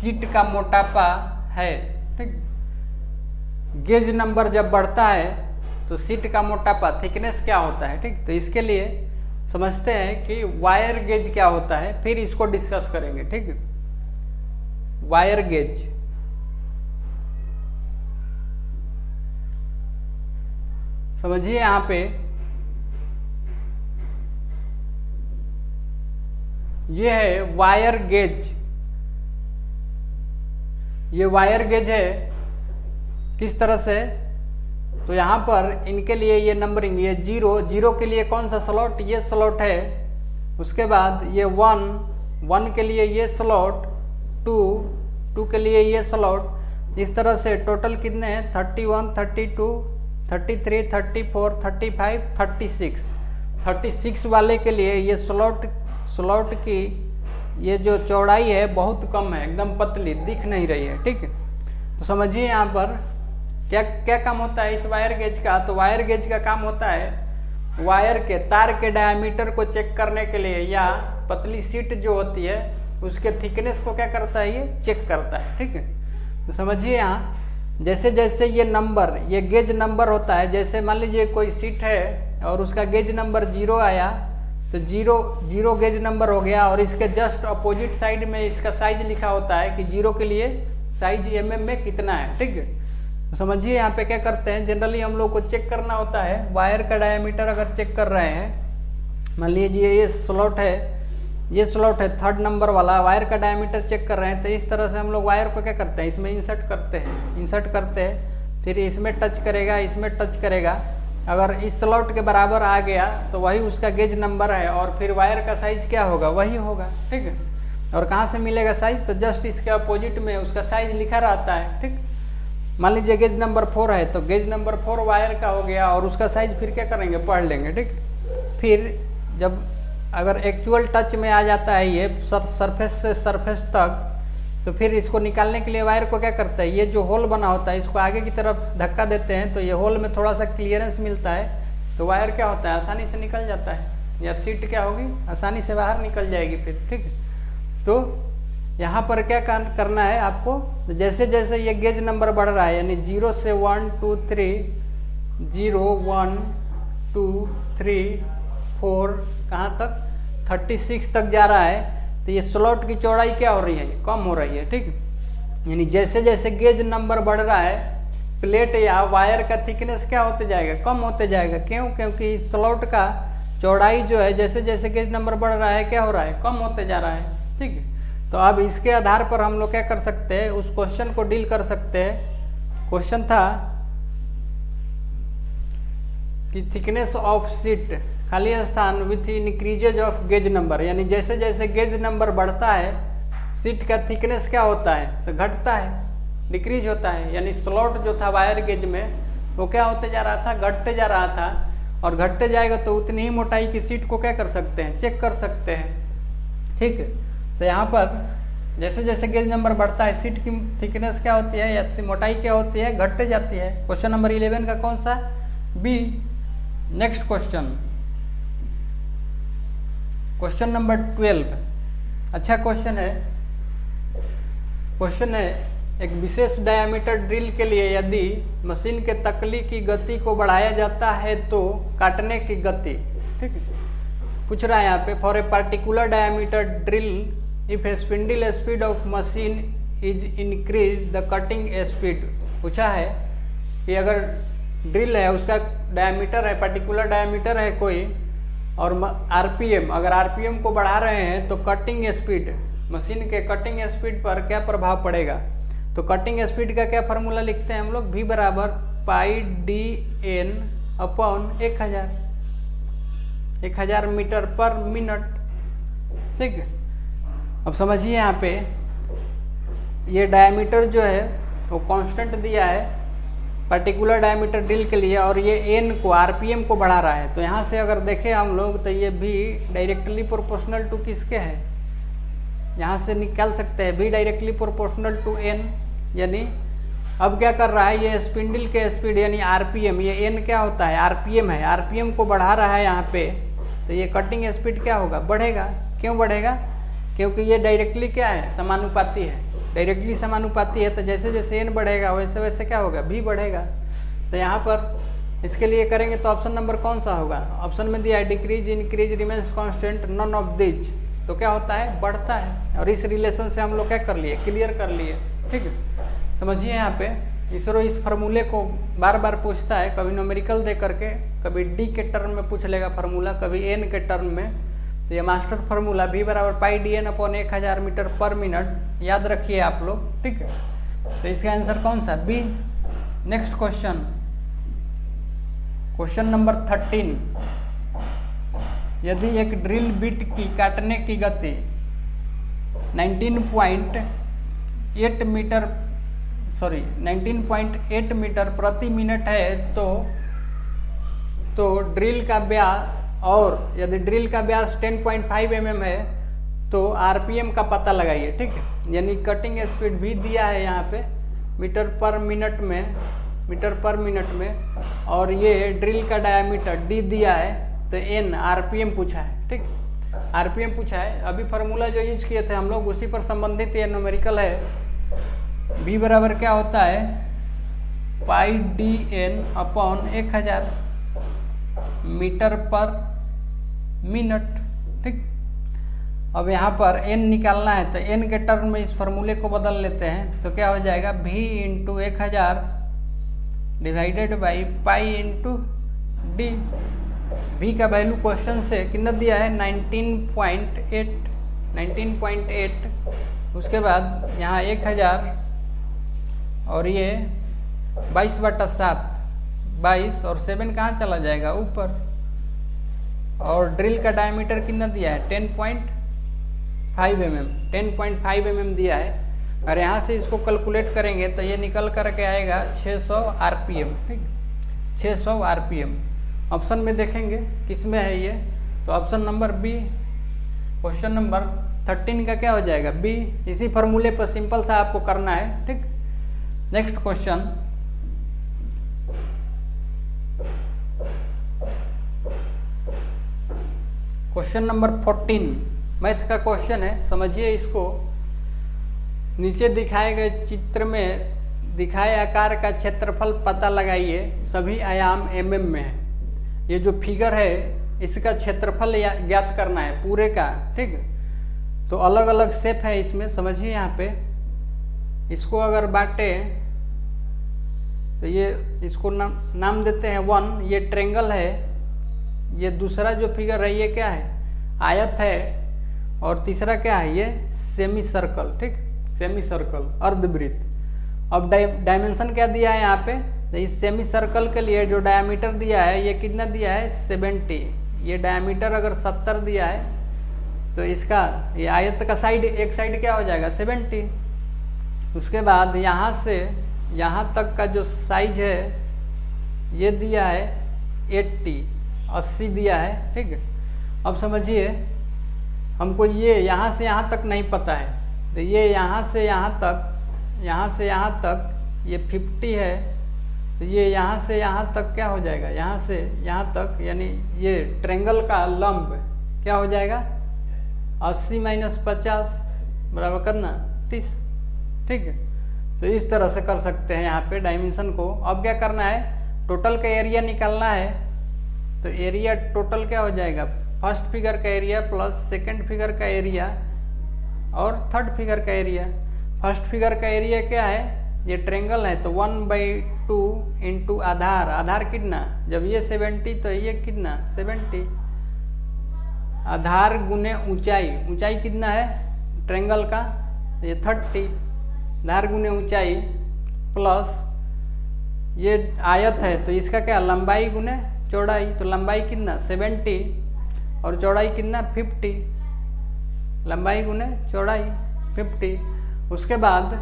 सीट का मोटापा है, ठीक। गेज नंबर जब बढ़ता है तो सीट का मोटापा थिकनेस क्या होता है, ठीक। तो इसके लिए समझते हैं कि वायर गेज क्या होता है, फिर इसको डिस्कस करेंगे, ठीक। वायर गेज, समझिए यहाँ पे ये है वायर गेज, ये वायर गेज है। किस तरह से, तो यहाँ पर इनके लिए ये नंबरिंग, ये 0 के लिए कौन सा स्लॉट, ये स्लॉट है। उसके बाद ये 1 के लिए ये स्लॉट, 2 के लिए ये स्लॉट। इस तरह से टोटल कितने हैं, 31, 32, 33, 34, 35, 36। 36 वाले के लिए ये स्लॉट की ये जो चौड़ाई है बहुत कम है, एकदम पतली, दिख नहीं रही है, ठीक है। तो समझिए यहाँ पर क्या क्या काम होता है इस वायर गेज का। तो वायर गेज का काम होता है वायर के तार के डायमीटर को चेक करने के लिए, या पतली सीट जो होती है उसके थिकनेस को क्या करता है, ये चेक करता है, ठीक है। तो समझिए यहाँ जैसे जैसे ये नंबर, ये गेज नंबर होता है, जैसे मान लीजिए कोई सीट है और उसका गेज नंबर 0 आया तो 0 गेज नंबर हो गया, और इसके जस्ट अपोजिट साइड में इसका साइज लिखा होता है कि 0 के लिए साइज mm में कितना है, ठीक है। तो समझिए यहाँ पे क्या करते हैं, जनरली हम लोग को चेक करना होता है वायर का डायमीटर। अगर चेक कर रहे हैं, मान लीजिए ये स्लॉट है, ये स्लॉट है 3rd नंबर वाला, वायर का डायमीटर चेक कर रहे हैं, तो इस तरह से हम लोग वायर को क्या करते हैं, इसमें इंसर्ट करते हैं, फिर इसमें टच करेगा, इसमें टच करेगा। अगर इस स्लॉट के बराबर आ गया तो वही उसका गेज नंबर है, और फिर वायर का साइज क्या होगा, वही होगा, ठीक है। और कहाँ से मिलेगा साइज, तो जस्ट इसके अपोजिट में उसका साइज लिखा रहता है, ठीक। मान लीजिए गेज नंबर 4 है, तो गेज नंबर 4 वायर का हो गया, और उसका साइज फिर क्या करेंगे, पढ़ लेंगे, ठीक। फिर जब अगर एक्चुअल टच में आ जाता है ये सरफेस से सरफेस तक, तो फिर इसको निकालने के लिए वायर को क्या करता है, ये जो होल बना होता है इसको आगे की तरफ धक्का देते हैं, तो ये होल में थोड़ा सा क्लियरेंस मिलता है, तो वायर क्या होता है, आसानी से निकल जाता है, या सीट क्या होगी, आसानी से बाहर निकल जाएगी फिर, ठीक है। तो यहाँ पर क्या करना है आपको, तो जैसे जैसे ये गेज नंबर बढ़ रहा है, यानी 0 से 1 2 3, 0 1 2 3 4 कहाँ तक, 36 तक जा रहा है, तो ये स्लॉट की चौड़ाई क्या हो रही है, कम हो रही है, ठीक। यानी जैसे जैसे गेज नंबर बढ़ रहा है, प्लेट या वायर का थिकनेस क्या होते जाएगा, कम होते जाएगा। क्यों, क्योंकि स्लॉट का चौड़ाई जो है जैसे जैसे गेज नंबर बढ़ रहा है क्या हो रहा है, कम होते जा रहा है, ठीक है। तो अब इसके आधार पर हम लोग क्या कर सकते हैं, उस क्वेश्चन को डील कर सकते हैं। क्वेश्चन था कि थिकनेस ऑफ सीट खाली स्थान with increases of gauge number, यानी जैसे जैसे गेज नंबर बढ़ता है सीट का थिकनेस क्या होता है, तो घटता है, डिक्रीज होता है। यानी स्लॉट जो था वायर गेज में वो क्या होते जा रहा था, घटते जा रहा था, और घटते जाएगा तो उतनी ही मोटाई की सीट को क्या कर सकते हैं, चेक कर सकते हैं, ठीक है। तो यहाँ पर जैसे जैसे गेज नंबर बढ़ता है सीट की थिकनेस क्या होती है, या मोटाई क्या होती है, घटते जाती है। क्वेश्चन नंबर 11 का कौन सा, बी। नेक्स्ट क्वेश्चन नंबर 12, अच्छा क्वेश्चन है एक विशेष डायमीटर ड्रिल के लिए यदि मशीन के तकली की गति को बढ़ाया जाता है तो काटने की गति, ठीक है, पूछ रहा है यहाँ पे, for a particular diameter drill if A spindle speed of machine is increase the cutting speed. पूछा है कि अगर ड्रिल है उसका डायमीटर है, पर्टिकुलर डायमीटर है कोई, और आरपीएम, अगर आरपीएम को बढ़ा रहे हैं तो कटिंग स्पीड, मशीन के कटिंग स्पीड पर क्या प्रभाव पड़ेगा। तो कटिंग स्पीड का क्या फार्मूला लिखते हैं हम लोग, V बराबर pi D N upon 1000 metre per minute, ठीक है। अब समझिए यहाँ पे ये डायमीटर जो है वो कांस्टेंट दिया है पर्टिकुलर डायमीटर ड्रिल के लिए, और ये एन को आरपीएम को बढ़ा रहा है। तो यहाँ से अगर देखें हम लोग तो ये भी डायरेक्टली प्रोपोर्शनल टू किसके है, यहाँ से निकाल सकते हैं भी डायरेक्टली प्रोपोर्शनल टू एन। यानी अब क्या कर रहा है, ये स्पिंडल के स्पीड यानी आरपीएम, ये एन क्या होता है आरपीएम है, आरपीएम को बढ़ा रहा है यहाँ पे, तो ये कटिंग स्पीड क्या होगा, बढ़ेगा। क्यों बढ़ेगा, क्योंकि ये डायरेक्टली क्या है, समानुपाती है, डायरेक्टली समानुपाती है। तो जैसे जैसे एन बढ़ेगा वैसे वैसे क्या होगा, भी बढ़ेगा। तो यहाँ पर इसके लिए करेंगे तो ऑप्शन नंबर कौन सा होगा, ऑप्शन में दिया है decrease increase remains constant none of this, तो क्या होता है, बढ़ता है। और इस रिलेशन से हम लोग क्या कर लिए, क्लियर कर लिए। ठीक है, समझिए यहाँ पे इसरो इस फार्मूले को बार बार पूछता है, कभी न्यूमेरिकल दे करके, कभी डी के टर्म में पूछ लेगा फार्मूला, कभी एन के टर्म में। तो ये मास्टर फार्मूला v बराबर pi D N upon 1000 metre per minute, याद रखिए आप लोग। ठीक है, तो इसका आंसर कौन सा, B. Next question, question number 13। यदि एक ड्रिल बिट की काटने की गति 19.8 मीटर प्रति मिनट है तो ड्रिल का व्यास, और यदि ड्रिल का व्यास 10.5 mm है तो आरपीएम का पता लगाइए। ठीक है, यानी कटिंग स्पीड भी दिया है यहाँ पे मीटर पर मिनट में, और ये ड्रिल का डायमीटर डी दिया है, तो एन आरपीएम पूछा है। ठीक, आरपीएम पूछा है। अभी फार्मूला जो यूज किए थे हम लोग उसी पर संबंधित ये न्यूमेरिकल है। बी बराबर क्या होता है, pi D N upon 1000 metre per minute. ठीक, अब यहाँ पर n निकालना है, तो n के टर्म में इस फार्मूले को बदल लेते हैं, तो क्या हो जाएगा, v into 1000 divided by pi into D. v का वैल्यू क्वेश्चन से कितना दिया है, 19.8। उसके बाद यहाँ 1000 और ये 22/7, 22 और 7 कहाँ चला जाएगा, ऊपर। और ड्रिल का डायमीटर कितना दिया है, 10.5 mm दिया है। और यहाँ से इसको कैलकुलेट करेंगे तो ये निकल करके आएगा 600 आरपीएम। ठीक, 600 आरपीएम। ऑप्शन में देखेंगे किस में है ये, तो option number B. Question number 13 का क्या हो जाएगा, बी। इसी फार्मूले पर सिंपल सा आपको करना है। ठीक, next question, question number 14 math का क्वेश्चन है। समझिए इसको, नीचे दिखाए गए चित्र में दिखाए आकार का क्षेत्रफल पता लगाइए, सभी आयाम mm में है। ये जो फिगर है इसका क्षेत्रफल ज्ञात करना है पूरे का। ठीक, तो अलग अलग शेप है इसमें, समझिए यहाँ पे इसको अगर बांटे तो ये इसको नाम देते हैं 1, ये ट्रेंगल है। ये दूसरा जो फिगर है ये क्या है, आयत है। और तीसरा क्या है, ये सेमी सर्कल। ठीक, सेमी सर्कल, अर्धवृत्त। अब डायमेंशन क्या दिया है यहाँ पे, तो इस सेमी सर्कल के लिए जो डायमीटर दिया है ये कितना दिया है, 70। ये डायमीटर अगर 70 दिया है तो इसका ये आयत का साइड, एक साइड क्या हो जाएगा, 70। उसके बाद यहाँ से यहाँ तक का जो साइज है ये दिया है 80 दिया है। ठीक, अब समझिए हमको ये यहाँ से यहाँ तक नहीं पता है, तो ये यहाँ से यहाँ तक ये 50 है, तो ये यहाँ से यहाँ तक क्या हो जाएगा, यहाँ से यहाँ तक, यानी ये ट्रेंगल का लंब क्या हो जाएगा, 80 - 50 बराबर करना 30। ठीक है, तो इस तरह से कर सकते हैं यहाँ पे डायमेंशन को। अब क्या करना है, टोटल का एरिया निकालना है। तो एरिया टोटल क्या हो जाएगा, फर्स्ट फिगर का एरिया प्लस सेकंड फिगर का एरिया और थर्ड फिगर का एरिया। फर्स्ट फिगर का एरिया क्या है, ये ट्रेंगल है, तो 1/2 इंटू आधार कितना, जब ये 70 तो ये कितना 70, आधार गुने ऊंचाई कितना है ट्रेंगल का, ये 30, आधार गुने ऊंचाई प्लस ये आयत है तो इसका क्या लंबाई गुने चौड़ाई, तो लंबाई कितना 70 और चौड़ाई कितना 50। लंबाई गुने चौड़ाई 50। उसके बाद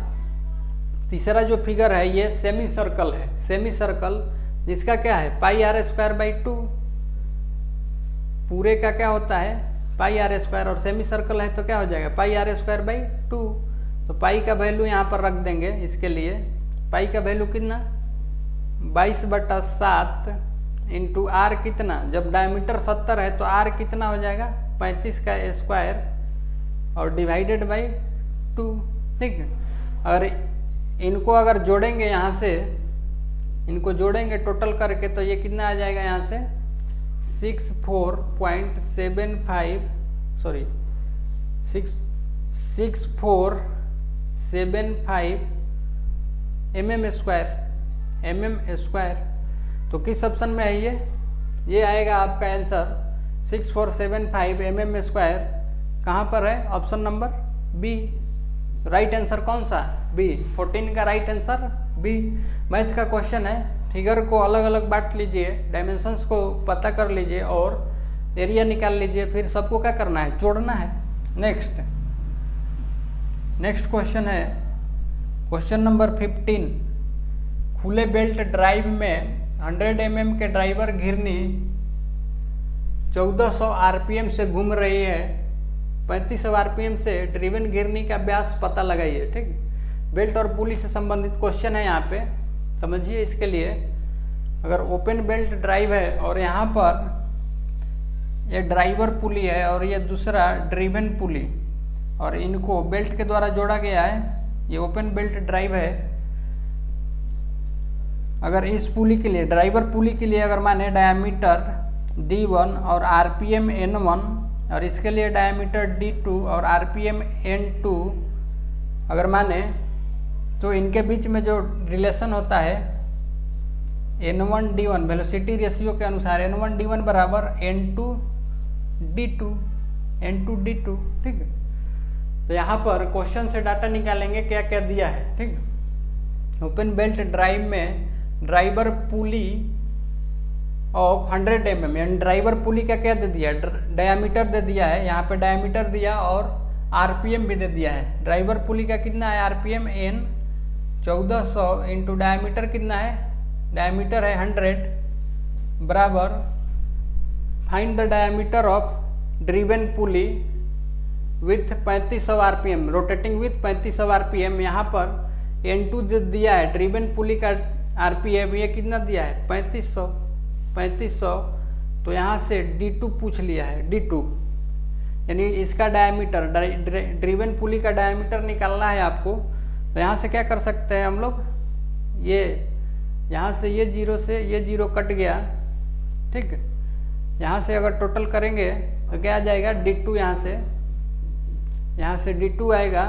तीसरा जो फिगर है ये सेमी सर्कल है। सेमी सर्कल जिसका क्या है पाई आर स्क्वायर बाई 2, पूरे का क्या होता है पाई आर स्क्वायर, और सेमी सर्कल है तो क्या हो जाएगा पाई आर स्क्वायर बाई 2। तो पाई का वैल्यू यहाँ पर रख देंगे। इसके लिए पाई का वैल्यू कितना 22/7 इंटू आर कितना, जब डायमीटर 70 है तो आर कितना हो जाएगा 35 का स्क्वायर और डिवाइडेड बाई 2। ठीक है, अगर इनको अगर जोड़ेंगे यहाँ से, इनको जोड़ेंगे टोटल करके तो ये कितना आ जाएगा यहाँ से 6475 mm स्क्वायर। तो किस ऑप्शन में है ये आएगा आपका आंसर 6475 mm स्क्वायर। कहाँ पर है option number B. Right answer कौन सा बी, 14 का राइट आंसर बी। मैथ का क्वेश्चन है, फिगर को अलग अलग बांट लीजिए, डायमेंशंस को पता कर लीजिए और एरिया निकाल लीजिए, फिर सबको क्या करना है जोड़ना है। नेक्स्ट क्वेश्चन है क्वेश्चन नंबर 15। खुले बेल्ट ड्राइव में 100 mm के ड्राइवर घिरनी 1400 RPM से घूम रही है, 3500 RPM से ड्रिवन घिरनी का व्यास पता लगाइए। ठीक, बेल्ट और पुली से संबंधित क्वेश्चन है यहाँ पे, समझिए। इसके लिए अगर ओपन बेल्ट ड्राइव है और यहाँ पर ये ड्राइवर पुली है और ये दूसरा ड्रिवन पुली, और इनको बेल्ट के द्वारा जोड़ा गया है, ये ओपन बेल्ट ड्राइव है। अगर इस पुली के लिए, ड्राइवर पुली के लिए अगर माने डायमीटर D1 और RPM N1, और इसके लिए डायमीटर D2 और RPM N2 अगर माने, तो इनके बीच में जो रिलेशन होता है N1D1 वेलोसिटी रेशियो के अनुसार N1D1 बराबर N2D2। ठीक है, तो यहाँ पर क्वेश्चन से डाटा निकालेंगे क्या क्या दिया है। ठीक, ओपन बेल्ट ड्राइव में ड्राइवर पुली ऑफ 100 mm, यानी ड्राइवर पुली का क्या दे दिया डायमीटर दे दिया है, यहाँ पे डायमीटर दिया और RPM भी दे दिया है। ड्राइवर पुली का कितना है RPM N 1400 इंटू डायमीटर कितना है, डायमीटर है 100 बराबर find the diameter of driven pulley with 3500 RPM, rotating with 3500 RPM। यहाँ पर N2 जो दिया है ड्रिवन पुली का RPM ये कितना दिया है 3500। तो यहाँ से D2 पूछ लिया है, D2 यानी इसका डायमीटर, ड्रिवन पुली का डायमीटर निकालना है आपको। तो यहाँ से क्या कर सकते हैं हम लोग, ये यहाँ से ये जीरो से ये जीरो कट गया। ठीक, यहाँ से अगर टोटल करेंगे तो क्या आ जाएगा D2, यहाँ से D2 आएगा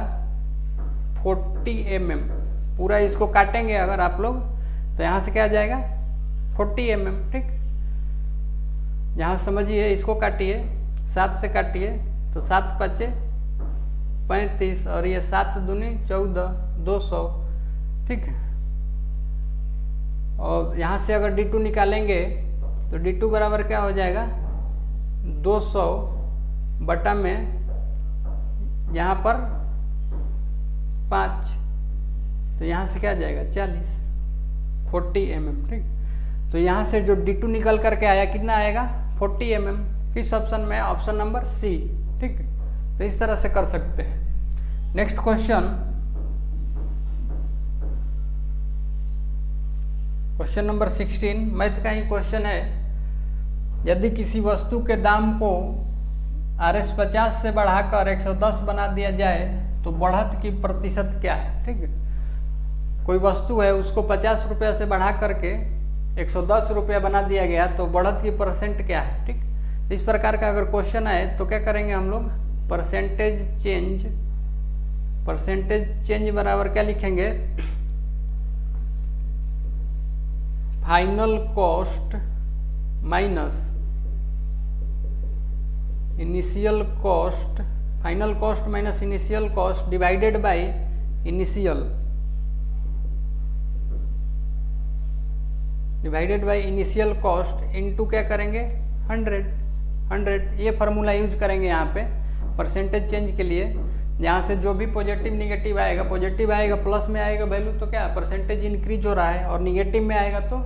40 mm। पूरा इसको काटेंगे अगर आप लोग तो यहाँ से क्या आ जाएगा 40 mm। ठीक, यहाँ समझिए, इसको काटिए, 7 से काटिए तो 7 पचे 35 और ये 7 दूनी 14, 200। ठीक है, और यहाँ से अगर D2 निकालेंगे तो D2 बराबर क्या हो जाएगा 200 बटा में यहाँ पर 5, तो यहाँ से क्या आ जाएगा 40 mm। ठीक, तो यहाँ से जो D2 निकल करके आया कितना आएगा 40 mm। किस ऑप्शन में, ऑप्शन नंबर सी। ठीक, तो इस तरह से कर सकते हैं। नेक्स्ट क्वेश्चन नंबर 16 मैथ का ही क्वेश्चन है। यदि किसी वस्तु के दाम को RS 50 से बढ़ाकर 110 बना दिया जाए तो बढ़त की प्रतिशत क्या है। ठीक है, कोई वस्तु है उसको 50 रुपया से बढ़ा करके 110 रुपया बना दिया गया तो बढ़त की परसेंट क्या है। ठीक, इस प्रकार का अगर क्वेश्चन आए तो क्या करेंगे हम लोग, परसेंटेज चेंज बराबर क्या लिखेंगे, final cost minus initial cost, final cost minus initial cost divided by initial cost into क्या करेंगे 100। ये फार्मूला यूज करेंगे यहाँ पे। परसेंटेज चेंज के लिए यहाँ से जो भी पॉजिटिव निगेटिव आएगा प्लस में आएगा वैल्यू तो क्या परसेंटेज इंक्रीज हो रहा है, और निगेटिव में आएगा तो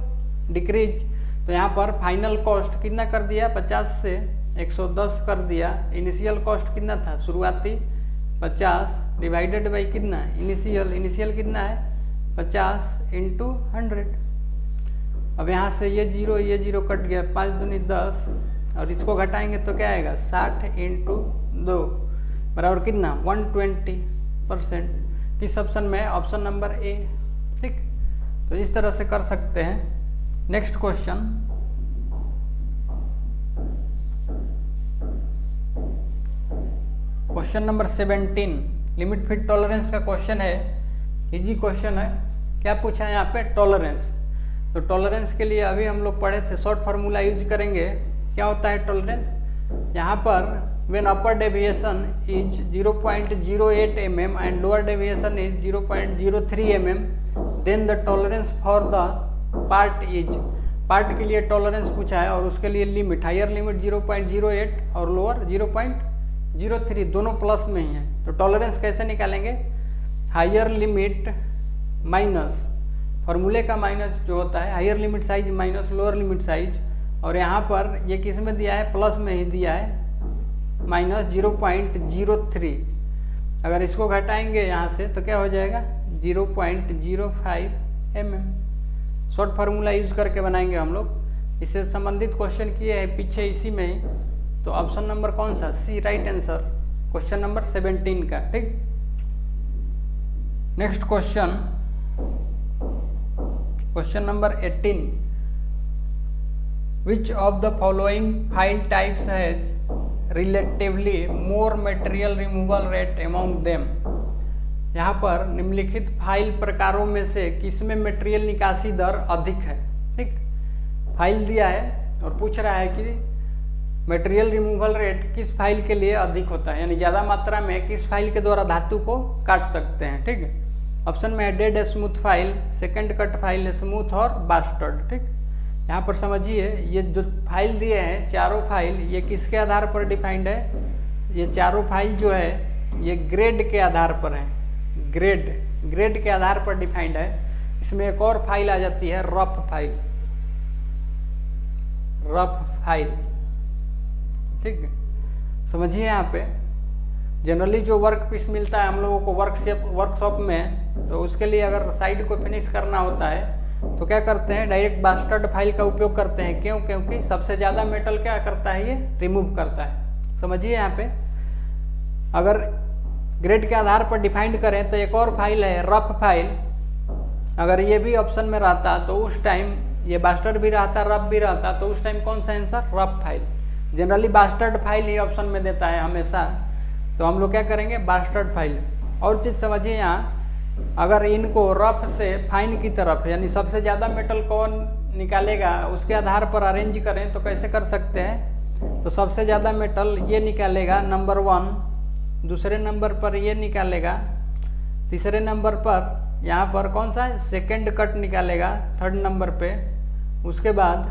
डिक्रीज। तो यहाँ पर फाइनल कॉस्ट कितना कर दिया, 50 से 110 कर दिया। इनिशियल कॉस्ट कितना था शुरुआती 50 डिवाइडेड बाई कितना इनिशियल कितना है 50 इंटू 100। अब यहाँ से ये जीरो कट गया, 5 दूनी 10, और इसको घटाएंगे तो क्या आएगा 60 इंटू 2 बराबर कितना 120%। किस ऑप्शन में, ऑप्शन नंबर ए। ठीक, तो इस तरह से कर सकते हैं। Next question, question number 17 limit fit tolerance का क्वेश्चन है। इजी क्वेश्चन है। क्या पूछा है यहाँ पे, टॉलरेंस। तो टॉलरेंस के लिए अभी हम लोग पढ़े थे, शॉर्ट फार्मूला यूज करेंगे। क्या होता है टॉलरेंस, यहाँ पर when upper deviation is 0.08 mm and lower deviation is 0.03 mm, then the tolerance for the part is, part के लिए टॉलरेंस पूछा है और उसके लिए लिमिट, हायर लिमिट 0.08 और लोअर 0.03, दोनों प्लस में ही है। तो टॉलरेंस कैसे निकालेंगे, हायर लिमिट माइनस फॉर्मूले का माइनस जो होता है, higher limit size minus lower limit size, और यहाँ पर ये किस में दिया है, प्लस में ही दिया है माइनस 0.03। अगर इसको घटाएंगे यहाँ से तो क्या हो जाएगा 0.05 mm। शॉर्ट फार्मूला यूज करके बनाएंगे हम लोग। इससे संबंधित क्वेश्चन किए हैं पीछे इसी में ही। तो ऑप्शन नंबर कौन सा, सी राइट आंसर, क्वेश्चन नंबर 17 का। ठीक, next question, question number 18, which of the following file types has relatively more material removal rate among them. यहाँ पर निम्नलिखित फाइल प्रकारों में से किसमें मटेरियल निकासी दर अधिक है। ठीक, फाइल दिया है और पूछ रहा है कि मटेरियल रिमूवल रेट किस फाइल के लिए अधिक होता है, यानी ज़्यादा मात्रा में किस फाइल के द्वारा धातु को काट सकते हैं। ठीक, ऑप्शन में है dead smooth file, second cut file, smooth और बास्टर्ड। ठीक, यहाँ पर समझिए ये जो फाइल दिए हैं चारों फाइल, ये किसके आधार पर डिफाइंड है, ये चारों फाइल जो है ये ग्रेड के आधार पर है, ग्रेड के आधार पर डिफाइंड है। इसमें एक और फाइल आ जाती है रफ फाइल। ठीक, समझिए यहाँ पे जनरली जो वर्क पीस मिलता है हम लोगों को वर्कशॉप में, तो उसके लिए अगर साइड को फिनिश करना होता है तो क्या करते हैं, डायरेक्ट बास्टर्ड फाइल का उपयोग करते हैं। क्यों, क्योंकि सबसे ज़्यादा मेटल क्या करता है, ये रिमूव करता है। समझिए यहाँ पे अगर ग्रेड के आधार पर डिफाइंड करें तो एक और फाइल है रफ फाइल। अगर ये भी ऑप्शन में रहता तो उस टाइम ये बास्टर्ड भी रहता, रफ भी रहता, तो उस टाइम कौन सा answer, rough file. Generally bastard file ही ऑप्शन में देता है हमेशा, तो हम लोग क्या करेंगे, बास्टर्ड फाइल। और चीज़ समझिए यहाँ, अगर इनको रफ से फाइन की तरफ, यानी सबसे ज़्यादा मेटल कौन निकालेगा उसके आधार पर अरेंज करें तो कैसे कर सकते हैं, तो सबसे ज़्यादा मेटल ये निकालेगा नंबर 1, दूसरे नंबर पर ये निकालेगा, तीसरे नंबर पर यहाँ पर कौन सा है, सेकेंड कट निकालेगा थर्ड नंबर पे, उसके बाद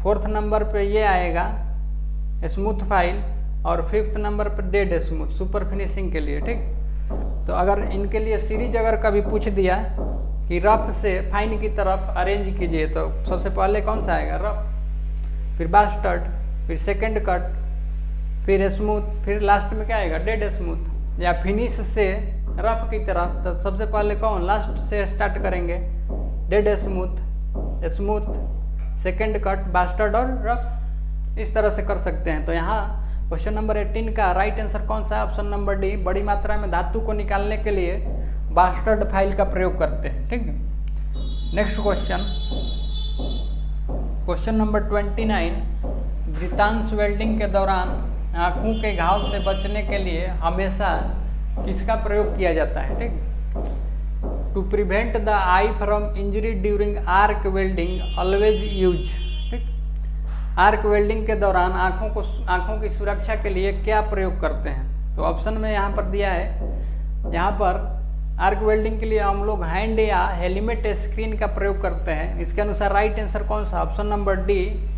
फोर्थ नंबर पे ये आएगा स्मूथ फाइल, और फिफ्थ नंबर पर डेड स्मूथ सुपर फिनिशिंग के लिए। ठीक, तो अगर इनके लिए सीरीज अगर कभी पूछ दिया कि रफ से फाइन की तरफ अरेंज कीजिए, तो सबसे पहले कौन सा आएगा, रफ, फिर बास्टर्ड, फिर सेकंड कट, फिर स्मूथ, फिर लास्ट में क्या आएगा, डेड स्मूथ। या फिनिश से रफ की तरफ तो सबसे पहले कौन, लास्ट से स्टार्ट करेंगे, dead smooth, second cut, bastard और रफ। इस तरह से कर सकते हैं। तो यहाँ क्वेश्चन नंबर 18 का राइट आंसर कौन सा है, ऑप्शन नंबर डी, बड़ी मात्रा में धातु को निकालने के लिए बास्टर्ड फाइल का प्रयोग करते हैं। ठीक है, नेक्स्ट क्वेश्चन, क्वेश्चन नंबर 29, वृत्तांश वेल्डिंग के दौरान आंखों के घाव से बचने के लिए हमेशा किसका प्रयोग किया जाता है। ठीक, to prevent the eye from injury during arc welding always use. ठीक, आर्क वेल्डिंग के दौरान आंखों की सुरक्षा के लिए क्या प्रयोग करते हैं, तो ऑप्शन में यहाँ पर दिया है, यहाँ पर आर्क वेल्डिंग के लिए हम लोग हैंड या हेलमेट स्क्रीन का प्रयोग करते हैं। इसके अनुसार राइट आंसर कौन सा, ऑप्शन नंबर डी।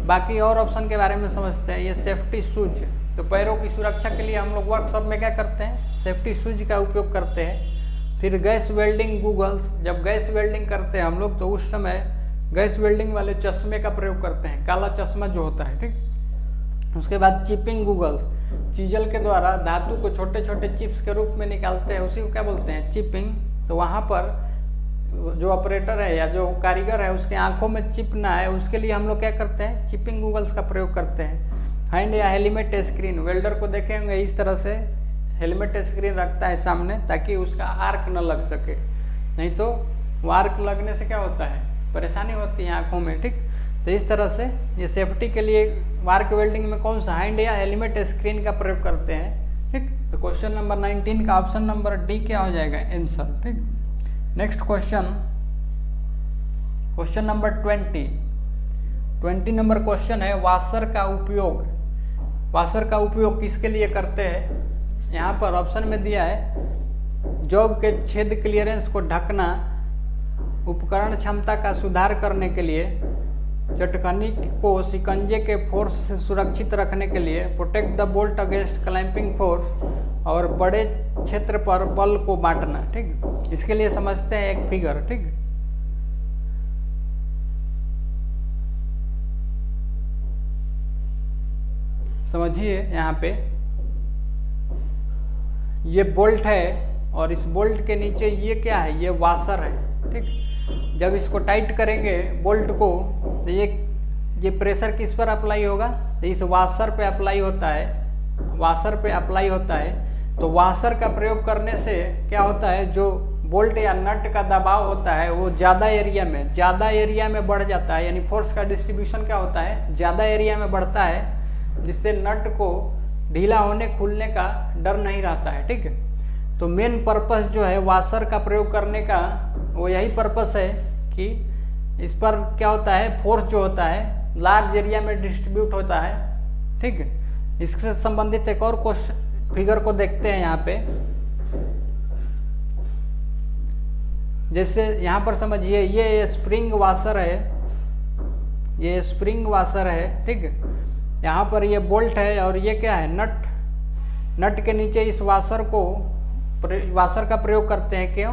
बाकी और ऑप्शन के बारे में समझते हैं। ये सेफ्टी शूज तो पैरों की सुरक्षा के लिए हम लोग वर्कशॉप में क्या करते हैं, सेफ्टी शूज का उपयोग करते हैं। फिर गैस वेल्डिंग गूगल्स, जब गैस वेल्डिंग करते हैं हम लोग तो उस समय गैस वेल्डिंग वाले चश्मे का प्रयोग करते हैं, काला चश्मा जो होता है, ठीक। उसके बाद चिपिंग गूगल्स, चीजल के द्वारा धातु को छोटे छोटे चिप्स के रूप में निकालते हैं, उसी को क्या बोलते हैं, चिपिंग। तो वहाँ पर जो ऑपरेटर है या जो कारीगर है उसके आंखों में चिप ना है, उसके लिए हम लोग क्या करते हैं, चिपिंग गूगल्स का प्रयोग करते हैं। हैंड या हेलमेट स्क्रीन, वेल्डर को देखे होंगे इस तरह से हेलमेट स्क्रीन रखता है सामने ताकि उसका आर्क न लग सके, नहीं तो वो आर्क लगने से क्या होता है, परेशानी होती है आंखों में, ठीक। तो इस तरह से ये सेफ्टी के लिए आर्क वेल्डिंग में कौन सा हैंड या हेलमेट स्क्रीन का प्रयोग करते हैं, ठीक। तो क्वेश्चन नंबर 19 का ऑप्शन नंबर डी क्या हो जाएगा, आंसर, ठीक। Next question, question number 20 number question है वाशर का उपयोग। वाशर का उपयोग किसके लिए करते हैं, यहाँ पर ऑप्शन में दिया है जॉब के छेद क्लियरेंस को ढकना, उपकरण क्षमता का सुधार करने के लिए, चटकनी को शिकंजे के फोर्स से सुरक्षित रखने के लिए, protect the bolt against clamping force, और बड़े क्षेत्र पर बल को बांटना, ठीक। इसके लिए समझते हैं एक फिगर, ठीक। समझिए यहाँ पे ये बोल्ट है और इस बोल्ट के नीचे ये क्या है, ये वाशर है, ठीक। जब इसको टाइट करेंगे बोल्ट को तो ये प्रेशर किस पर अप्लाई होगा, तो इस वाशर पे अप्लाई होता है, वाशर पे अप्लाई होता है। तो वाशर का प्रयोग करने से क्या होता है, जो बोल्ट या नट का दबाव होता है वो ज़्यादा एरिया में बढ़ जाता है, यानी फोर्स का डिस्ट्रीब्यूशन क्या होता है, ज़्यादा एरिया में बढ़ता है, जिससे नट को ढीला होने खुलने का डर नहीं रहता है, ठीक है। तो मेन पर्पस जो है वाशर का प्रयोग करने का वो यही पर्पस है कि इस पर क्या होता है, फोर्स जो होता है लार्ज एरिया में डिस्ट्रीब्यूट होता है, ठीक है। इससे संबंधित एक और क्वेश्चन फिगर को देखते हैं यहाँ पे। जैसे यहाँ पर समझिए ये स्प्रिंग वाशर है, ये स्प्रिंग वाशर है, ठीक है। यहाँ पर ये बोल्ट है और ये क्या है, नट के नीचे इस वाशर का प्रयोग करते हैं, क्यों,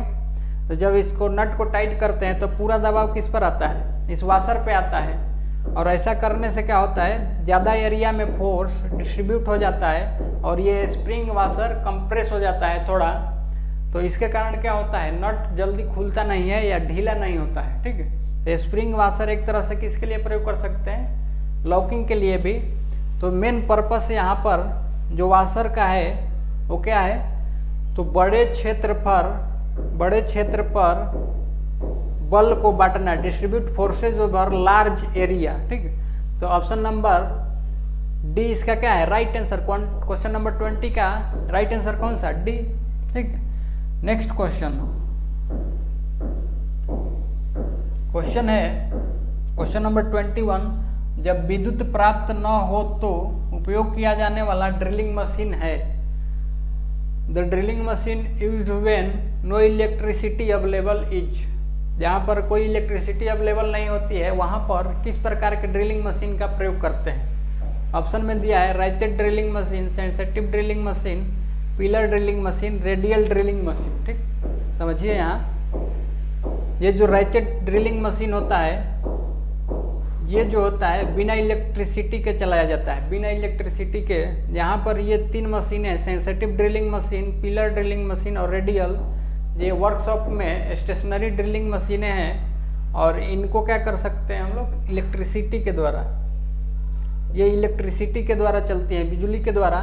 तो जब इसको नट को टाइट करते हैं तो पूरा दबाव किस पर आता है, इस वाशर पे आता है, और ऐसा करने से क्या होता है, ज़्यादा एरिया में फोर्स डिस्ट्रीब्यूट हो जाता है और ये स्प्रिंग वाशर कंप्रेस हो जाता है थोड़ा। तो इसके कारण क्या होता है, नट जल्दी खुलता नहीं है या ढीला नहीं होता है, ठीक है। तो स्प्रिंग वाशर एक तरह से किसके लिए प्रयोग कर सकते हैं, लॉकिंग के लिए भी। तो मेन पर्पस यहाँ पर जो वाशर का है वो क्या है, तो बड़े क्षेत्र पर बल को बांटना, distribute forces over large area, ठीक। तो ऑप्शन नंबर डी इसका क्या है, राइट आंसर। क्वेश्चन नंबर 20 का राइट आंसर कौन सा, डी, ठीक। नेक्स्ट क्वेश्चन है क्वेश्चन नंबर 21, जब विद्युत प्राप्त न हो तो उपयोग किया जाने वाला ड्रिलिंग मशीन है। The drilling machine used when no electricity available is, जहाँ पर कोई इलेक्ट्रिसिटी अवेलेबल नहीं होती है वहाँ पर किस प्रकार के ड्रिलिंग मशीन का प्रयोग करते हैं। ऑप्शन में दिया है ratchet drilling machine, sensitive drilling machine, pillar drilling machine, radial drilling machine, ठीक। समझिए यहाँ ये जो रैचेट ड्रिलिंग मशीन होता है, ये जो होता है बिना इलेक्ट्रिसिटी के चलाया जाता है, बिना इलेक्ट्रिसिटी के। यहाँ पर ये 3 मशीनें, sensitive drilling machine, pillar drilling machine और रेडियल, ये वर्कशॉप में स्टेशनरी ड्रिलिंग मशीनें हैं और इनको क्या कर सकते हैं हम लोग, इलेक्ट्रिसिटी के द्वारा, ये इलेक्ट्रिसिटी के द्वारा चलती है, बिजली के द्वारा।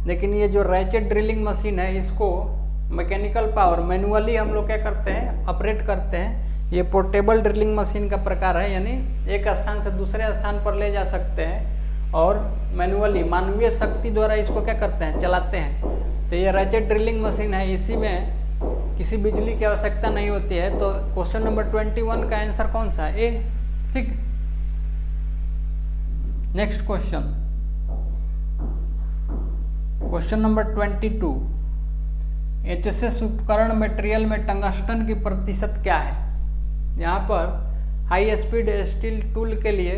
लेकिन ये जो रैचेट ड्रिलिंग मशीन है इसको मैकेनिकल पावर, मैनुअली हम लोग क्या करते हैं, ऑपरेट करते हैं। ये पोर्टेबल ड्रिलिंग मशीन का प्रकार है, यानी एक स्थान से दूसरे स्थान पर ले जा सकते हैं और मैनुअली मानवीय शक्ति द्वारा इसको क्या करते हैं, चलाते हैं। तो ये रैचेट ड्रिलिंग मशीन है, इसी में किसी बिजली की आवश्यकता नहीं होती है। तो क्वेश्चन नंबर 21 का आंसर कौन सा है, ए, ठीक। नेक्स्ट क्वेश्चन नंबर 22, एचएसएस उपकरण मटेरियल में टंगस्टन की प्रतिशत क्या है। यहाँ पर हाई स्पीड स्टील टूल के लिए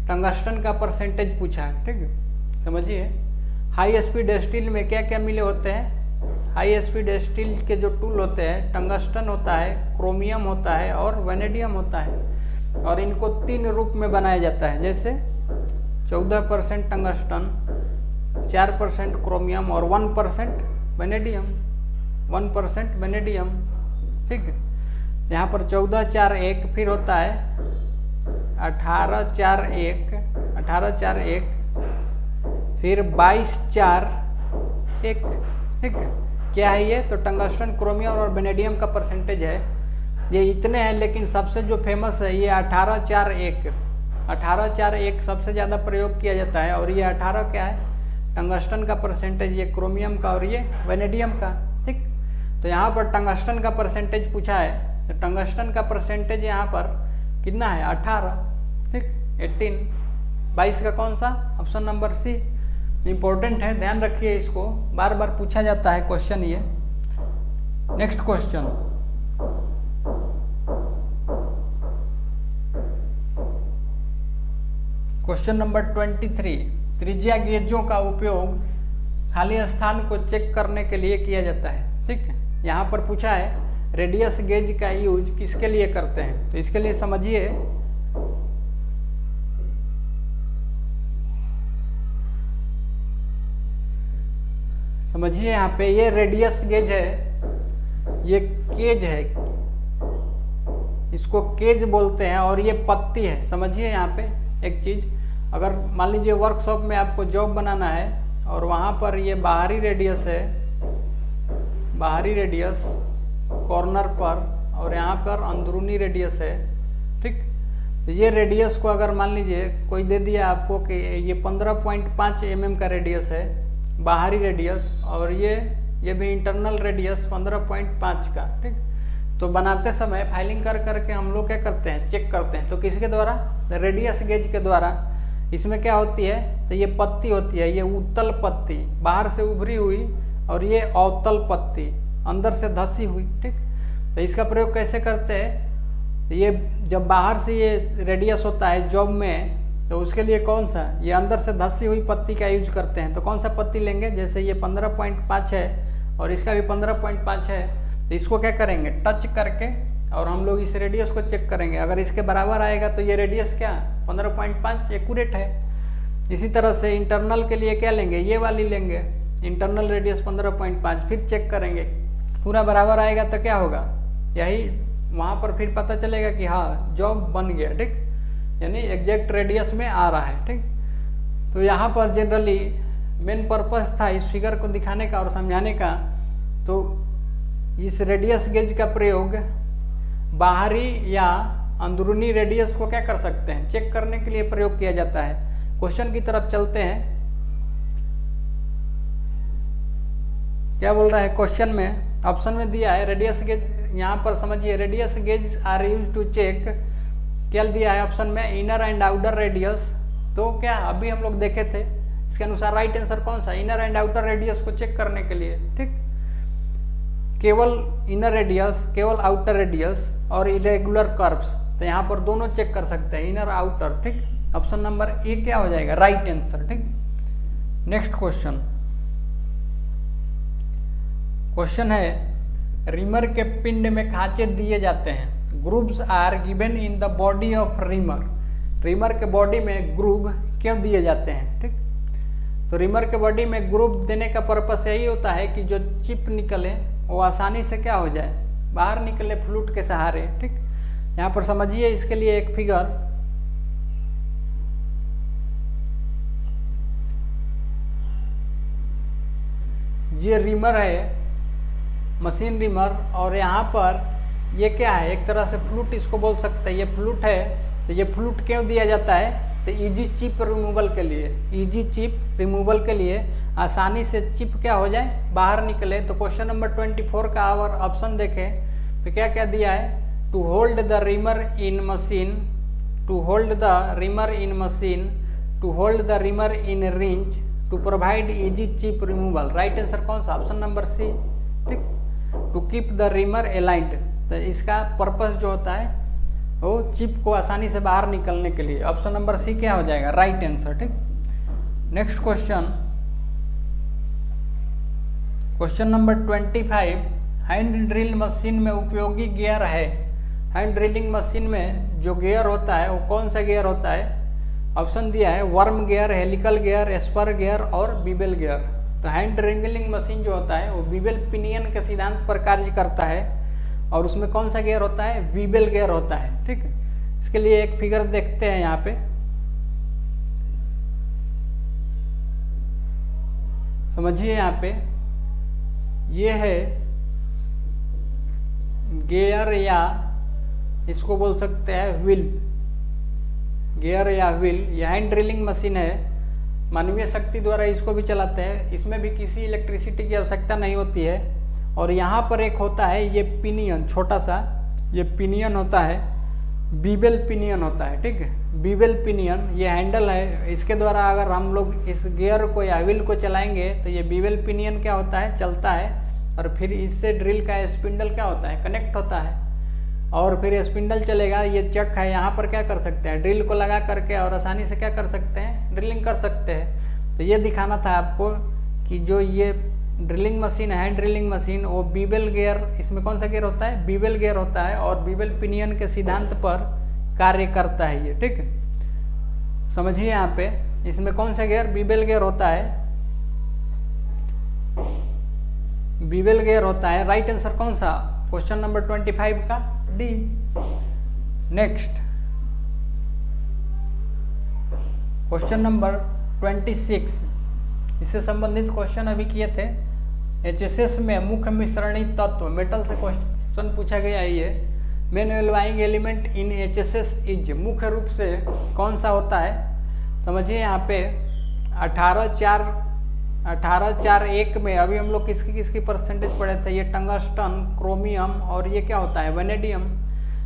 टंगस्टन का परसेंटेज पूछा है, ठीक है। समझिए हाई स्पीड स्टील में क्या क्या मिले होते हैं? हाई स्पीड स्टील के जो टूल होते हैं, टंगस्टन होता है, क्रोमियम होता है और वेनेडियम होता है, और इनको 3 रूप में बनाया जाता है, जैसे 14% टंगस्टन, 4% क्रोमियम और 1% वेनेडियम, 1% वेनेडियम। ठीक है, यहाँ पर 14, 4, 1, फिर होता है 18, 4, 1, 18, 4, 1, फिर 22, 4, 1। ठीक है, क्या है ये? तो टंगस्टन, क्रोमियम और वेनेडियम का परसेंटेज है, ये इतने हैं। लेकिन सबसे जो फेमस है ये 18, 4, 1, 18, 4, 1 सबसे ज़्यादा प्रयोग किया जाता है। और ये 18 क्या है? टंगस्टन का परसेंटेज, ये क्रोमियम का और ये वेनेडियम का। ठीक, तो यहाँ पर टंगस्टन का परसेंटेज पूछा है, तो टंगस्टन का परसेंटेज यहाँ पर कितना है? 18। ठीक, 18। 22 का कौन सा? ऑप्शन नंबर सी। इंपॉर्टेंट है, ध्यान रखिए इसको, बार बार पूछा जाता है क्वेश्चन ये। Next question, question number 23। त्रिज्या गेजों का उपयोग खाली स्थान को चेक करने के लिए किया जाता है। ठीक है, यहाँ पर पूछा है रेडियस गेज का यूज किसके लिए करते हैं, तो इसके लिए समझिए। समझिए यहाँ पे ये रेडियस गेज है, ये केज है, इसको केज बोलते हैं, और ये पत्ती है। समझिए यहाँ पे एक चीज, अगर मान लीजिए वर्कशॉप में आपको जॉब बनाना है और वहाँ पर ये बाहरी रेडियस है, बाहरी रेडियस कॉर्नर पर, और यहाँ पर अंदरूनी रेडियस है। ठीक, तो ये रेडियस को अगर मान लीजिए कोई दे दिया आपको कि ये 15.5 mm का रेडियस है बाहरी रेडियस, और ये भी इंटरनल रेडियस 15.5 का। ठीक, तो बनाते समय फाइलिंग कर करके हम लोग क्या करते हैं? चेक करते हैं। तो किसके द्वारा? रेडियस गेज के द्वारा। इसमें क्या होती है? तो ये पत्ती होती है, ये उत्तल पत्ती बाहर से उभरी हुई, और ये अवतल पत्ती अंदर से धसी हुई। ठीक, तो इसका प्रयोग कैसे करते हैं? ये जब बाहर से ये रेडियस होता है जॉब में, तो उसके लिए कौन सा? ये अंदर से धसी हुई पत्ती का यूज करते हैं। तो कौन सा पत्ती लेंगे? जैसे ये 15.5 है और इसका भी 15.5 है, तो इसको क्या करेंगे? टच करके, और हम लोग इस रेडियस को चेक करेंगे। अगर इसके बराबर आएगा तो ये रेडियस क्या? 15.5 एक्यूरेट है। इसी तरह से इंटरनल के लिए क्या लेंगे? ये वाली लेंगे, इंटरनल रेडियस 15.5, फिर चेक करेंगे, पूरा बराबर आएगा तो क्या होगा? यही वहाँ पर फिर पता चलेगा कि हाँ जॉब बन गया। ठीक, यानी एग्जैक्ट रेडियस में आ रहा है। ठीक, तो यहाँ पर जनरली मेन पर्पस था इस फिगर को दिखाने का और समझाने का। तो इस रेडियस गेज का प्रयोग बाहरी या अंदरूनी रेडियस को क्या कर सकते हैं? चेक करने के लिए प्रयोग किया जाता है। क्वेश्चन की तरफ चलते हैं। क्या बोल रहा है क्वेश्चन में? ऑप्शन में दिया है रेडियस गेज, यहाँ पर समझिए, radius gauge are use to check, क्या दिया है ऑप्शन में? Inner and outer radius. तो क्या अभी हम लोग देखे थे, इसके अनुसार राइट आंसर कौन सा? इनर एंड आउटर रेडियस को चेक करने के लिए। ठीक, केवल इनर रेडियस, केवल आउटर रेडियस और इरेगुलर कर्व्स, तो यहाँ पर दोनों चेक कर सकते हैं, इनर आउटर। ठीक, ऑप्शन नंबर ए क्या हो जाएगा? Right answer. ठीक, नेक्स्ट क्वेश्चन, क्वेश्चन है रिमर के पिंड में खांचे दिए जाते हैं। Grooves are given in the body of reamer. Reamer के बॉडी में ग्रूव क्यों दिए जाते हैं? ठीक, तो रिमर के बॉडी में ग्रूव देने का पर्पस यही होता है कि जो चिप निकले वो आसानी से क्या हो जाए? बाहर निकले फ्लूट के सहारे। ठीक, यहाँ पर समझिए इसके लिए एक फिगर, ये रिमर है, मशीन रिमर, और यहाँ पर ये क्या है? एक तरह से फ्लूट इसको बोल सकते हैं, ये फ्लूट है। तो ये फ्लूट क्यों दिया जाता है? तो इजी चिप रिमूवल के लिए, इजी चिप रिमूवल के लिए, आसानी से चिप क्या हो जाए? बाहर निकले। तो क्वेश्चन नंबर 24 का अगर ऑप्शन देखें तो क्या क्या दिया है? To hold the reamer in machine, to hold the reamer in machine, to hold the reamer in wrench, to provide easy chip removal. Right answer कौन सा? Option number C. ठीक, to keep the reamer aligned, तो इसका purpose जो होता है वो chip को आसानी से बाहर निकलने के लिए। ऑप्शन नंबर सी क्या हो जाएगा? Right answer. ठीक, next question, question number 25, hand drill machine में उपयोगी गियर है। हैंड ड्रिलिंग मशीन में जो गियर होता है वो कौन सा गियर होता है? ऑप्शन दिया है worm gear, helical gear, spur gear और बीबल गियर। तो हैंड ड्रिलिंग मशीन जो होता है वो बीबल पिनियन के सिद्धांत पर कार्य करता है और उसमें कौन सा गियर होता है? बीबल गियर होता है। ठीक है, इसके लिए एक फिगर देखते हैं यहाँ पे, समझिए। यहाँ पे ये है गियर या इसको बोल सकते हैं व्हील, गियर या व्हील। यह हैंड ड्रिलिंग मशीन है, मानवीय शक्ति द्वारा इसको भी चलाते हैं। इसमें भी किसी इलेक्ट्रिसिटी की आवश्यकता नहीं होती है। और यहाँ पर एक होता है ये पिनियन, छोटा सा ये पिनियन होता है, बीबल पिनियन होता है। ठीक है, बीबल पिनियन ये हैंडल है, इसके द्वारा अगर हम लोग इस गियर को या व्हील को चलाएंगे तो ये बीबल पिनियन क्या होता है? चलता है। और फिर इससे ड्रिल का स्पिंडल क्या होता है? कनेक्ट होता है। और फिर स्पिंडल चलेगा, ये चक है, यहाँ पर क्या कर सकते हैं? ड्रिल को लगा करके और आसानी से क्या कर सकते हैं? ड्रिलिंग कर सकते हैं। तो ये दिखाना था आपको कि जो ये ड्रिलिंग मशीन है, हैंड ड्रिलिंग मशीन, वो बीबल गियर, इसमें कौन सा गियर होता है? बीबल गियर होता है और बीबल पिनियन के सिद्धांत पर कार्य करता है ये। ठीक है, समझिए। यहाँ पे इसमें कौन सा गियर? बीबल गियर होता है, बीबल गियर होता है। राइट आंसर कौन सा? क्वेश्चन नंबर 25 का डी। नेक्स्ट क्वेश्चन नंबर 26, इससे संबंधित क्वेश्चन अभी किए थे। एचएसएस में मुख्य मिश्रणी तत्व, मेटल से क्वेश्चन पूछा गया है ये। Main alloying element in HSS is, मुख्य रूप से कौन सा होता है? समझिए। यहाँ पे 18.4.1 में अभी हम लोग किसकी किसकी परसेंटेज पढ़े थे? ये टंगस्टन, क्रोमियम और ये क्या होता है? वेनेडियम।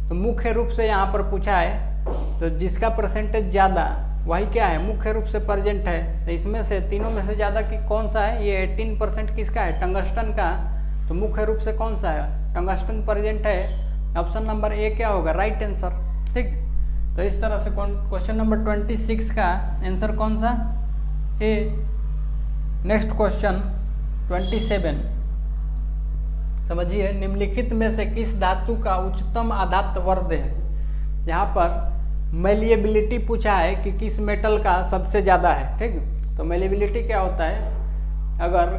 तो मुख्य रूप से यहाँ पर पूछा है, तो जिसका परसेंटेज ज़्यादा वही क्या है? मुख्य रूप से प्रेजेंट है। तो इसमें से तीनों में से ज़्यादा की कौन सा है? ये 18% किसका है? टंगस्टन का। तो मुख्य रूप से कौन सा है? टंगस्टन प्रेजेंट है। ऑप्शन नंबर ए क्या होगा? Right answer. ठीक, तो इस तरह से क्वेश्चन नंबर 26 का आंसर कौन सा? ए। नेक्स्ट क्वेश्चन 27, समझिए। निम्नलिखित में से किस धातु का उच्चतम आधात्व वर्ध है? यहाँ पर मेलिएबिलिटी पूछा है कि किस मेटल का सबसे ज़्यादा है। ठीक, तो मेलिएबिलिटी क्या होता है? अगर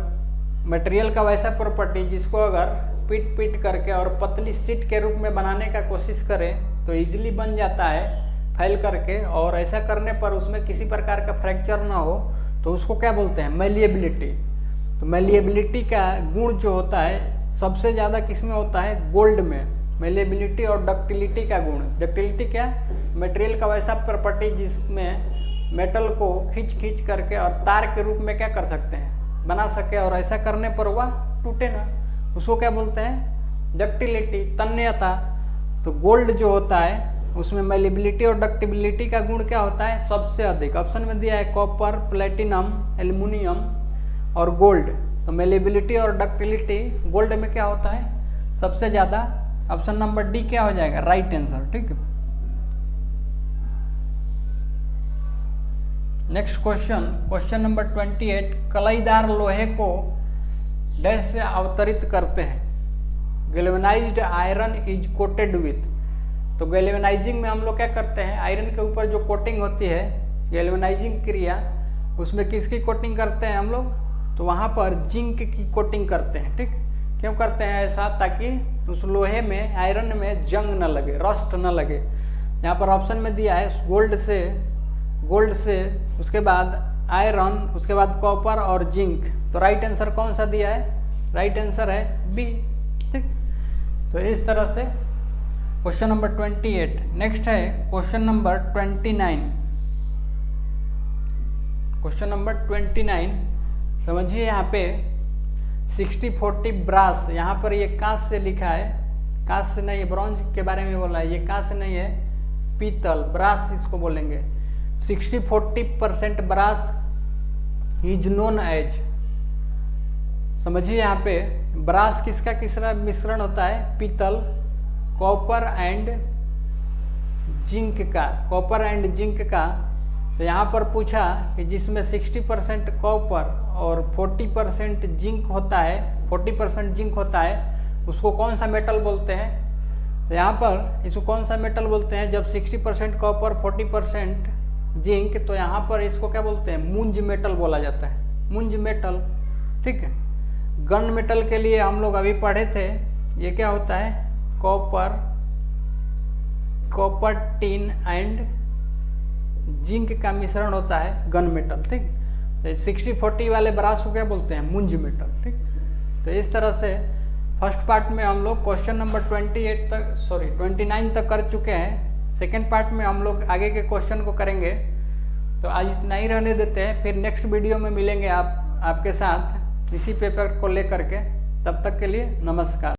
मटेरियल का वैसा प्रॉपर्टी जिसको अगर पीट करके और पतली शीट के रूप में बनाने का कोशिश करें तो इजीली बन जाता है फैल करके, और ऐसा करने पर उसमें किसी प्रकार का फ्रैक्चर ना हो, तो उसको क्या बोलते हैं? मेलिएबिलिटी। तो मेलिएबिलिटी का गुण जो होता है सबसे ज़्यादा किस में होता है? गोल्ड में। मेलिएबिलिटी और डक्टिलिटी का गुण, डक्टिलिटी क्या? मटेरियल का वैसा प्रॉपर्टी जिसमें मेटल को खींच करके और तार के रूप में क्या कर सकते हैं? बना सके, और ऐसा करने पर वह टूटे ना, उसको क्या बोलते हैं? डक्टिलिटी, तन्यता। तो गोल्ड जो होता है उसमें मेलिएबिलिटी और डक्टिबिलिटी का गुण क्या होता है? सबसे अधिक। ऑप्शन में दिया है कॉपर, प्लेटिनम, एल्युमिनियम और गोल्ड। तो मेलिएबिलिटी और डक्टिलिटी गोल्ड में क्या होता है? सबसे ज़्यादा। ऑप्शन नंबर डी क्या हो जाएगा? Right answer. ठीक है, नेक्स्ट क्वेश्चन नंबर 28, कलाईदार लोहे को डैश से अवतरित करते हैं? Galvanised iron is coated with. तो गैल्वेनाइजिंग में हम लोग क्या करते हैं? आयरन के ऊपर जो कोटिंग होती है, गैल्वेनाइजिंग क्रिया, उसमें किसकी कोटिंग करते हैं हम लोग? तो वहाँ पर जिंक की कोटिंग करते हैं। ठीक, क्यों करते हैं ऐसा? ताकि उस लोहे में, आयरन में जंग न लगे, रस्ट न लगे। यहाँ पर ऑप्शन में दिया है गोल्ड से, उसके बाद आयरन, उसके बाद कॉपर और जिंक। तो राइट आंसर कौन सा दिया है? राइट आंसर है बी। ठीक, तो इस तरह से क्वेश्चन नंबर 28। नेक्स्ट है क्वेश्चन नंबर 29। क्वेश्चन नंबर 29, समझिए। यहाँ पे 60-40 ब्रास, यहाँ पर ये कांच से लिखा है, कांच से नहीं, ब्रॉन्ज के बारे में बोला है, ये कांच से नहीं है, पीतल, ब्रास इसको बोलेंगे। 60-40% ब्रास इज नोन एज। समझिए यहाँ पे ब्रास किसका किसका मिश्रण होता है? पीतल, कॉपर एंड जिंक का, कॉपर एंड जिंक का। तो यहाँ पर पूछा कि जिसमें 60% कॉपर और 40% जिंक होता है, 40% जिंक होता है उसको कौन सा मेटल बोलते हैं? तो यहाँ पर इसको कौन सा मेटल बोलते हैं? जब 60% कॉपर 40% जिंक, तो यहाँ पर इसको क्या बोलते हैं? मुंज मेटल बोला जाता है, मुंज मेटल। ठीक है। गन मेटल के लिए हम लोग अभी पढ़े थे, ये क्या होता है? कॉपर टिन एंड जिंक का मिश्रण होता है गन मेटल। ठीक। तो 60-40 वाले ब्रास को क्या बोलते हैं? मुंज मेटल। ठीक। तो इस तरह से फर्स्ट पार्ट में हम लोग क्वेश्चन नंबर 29 तक कर चुके हैं। सेकेंड पार्ट में हम लोग आगे के क्वेश्चन को करेंगे। तो आज इतना ही रहने देते हैं, फिर नेक्स्ट वीडियो में मिलेंगे आपके साथ इसी पेपर को लेकर के। तब तक के लिए नमस्कार।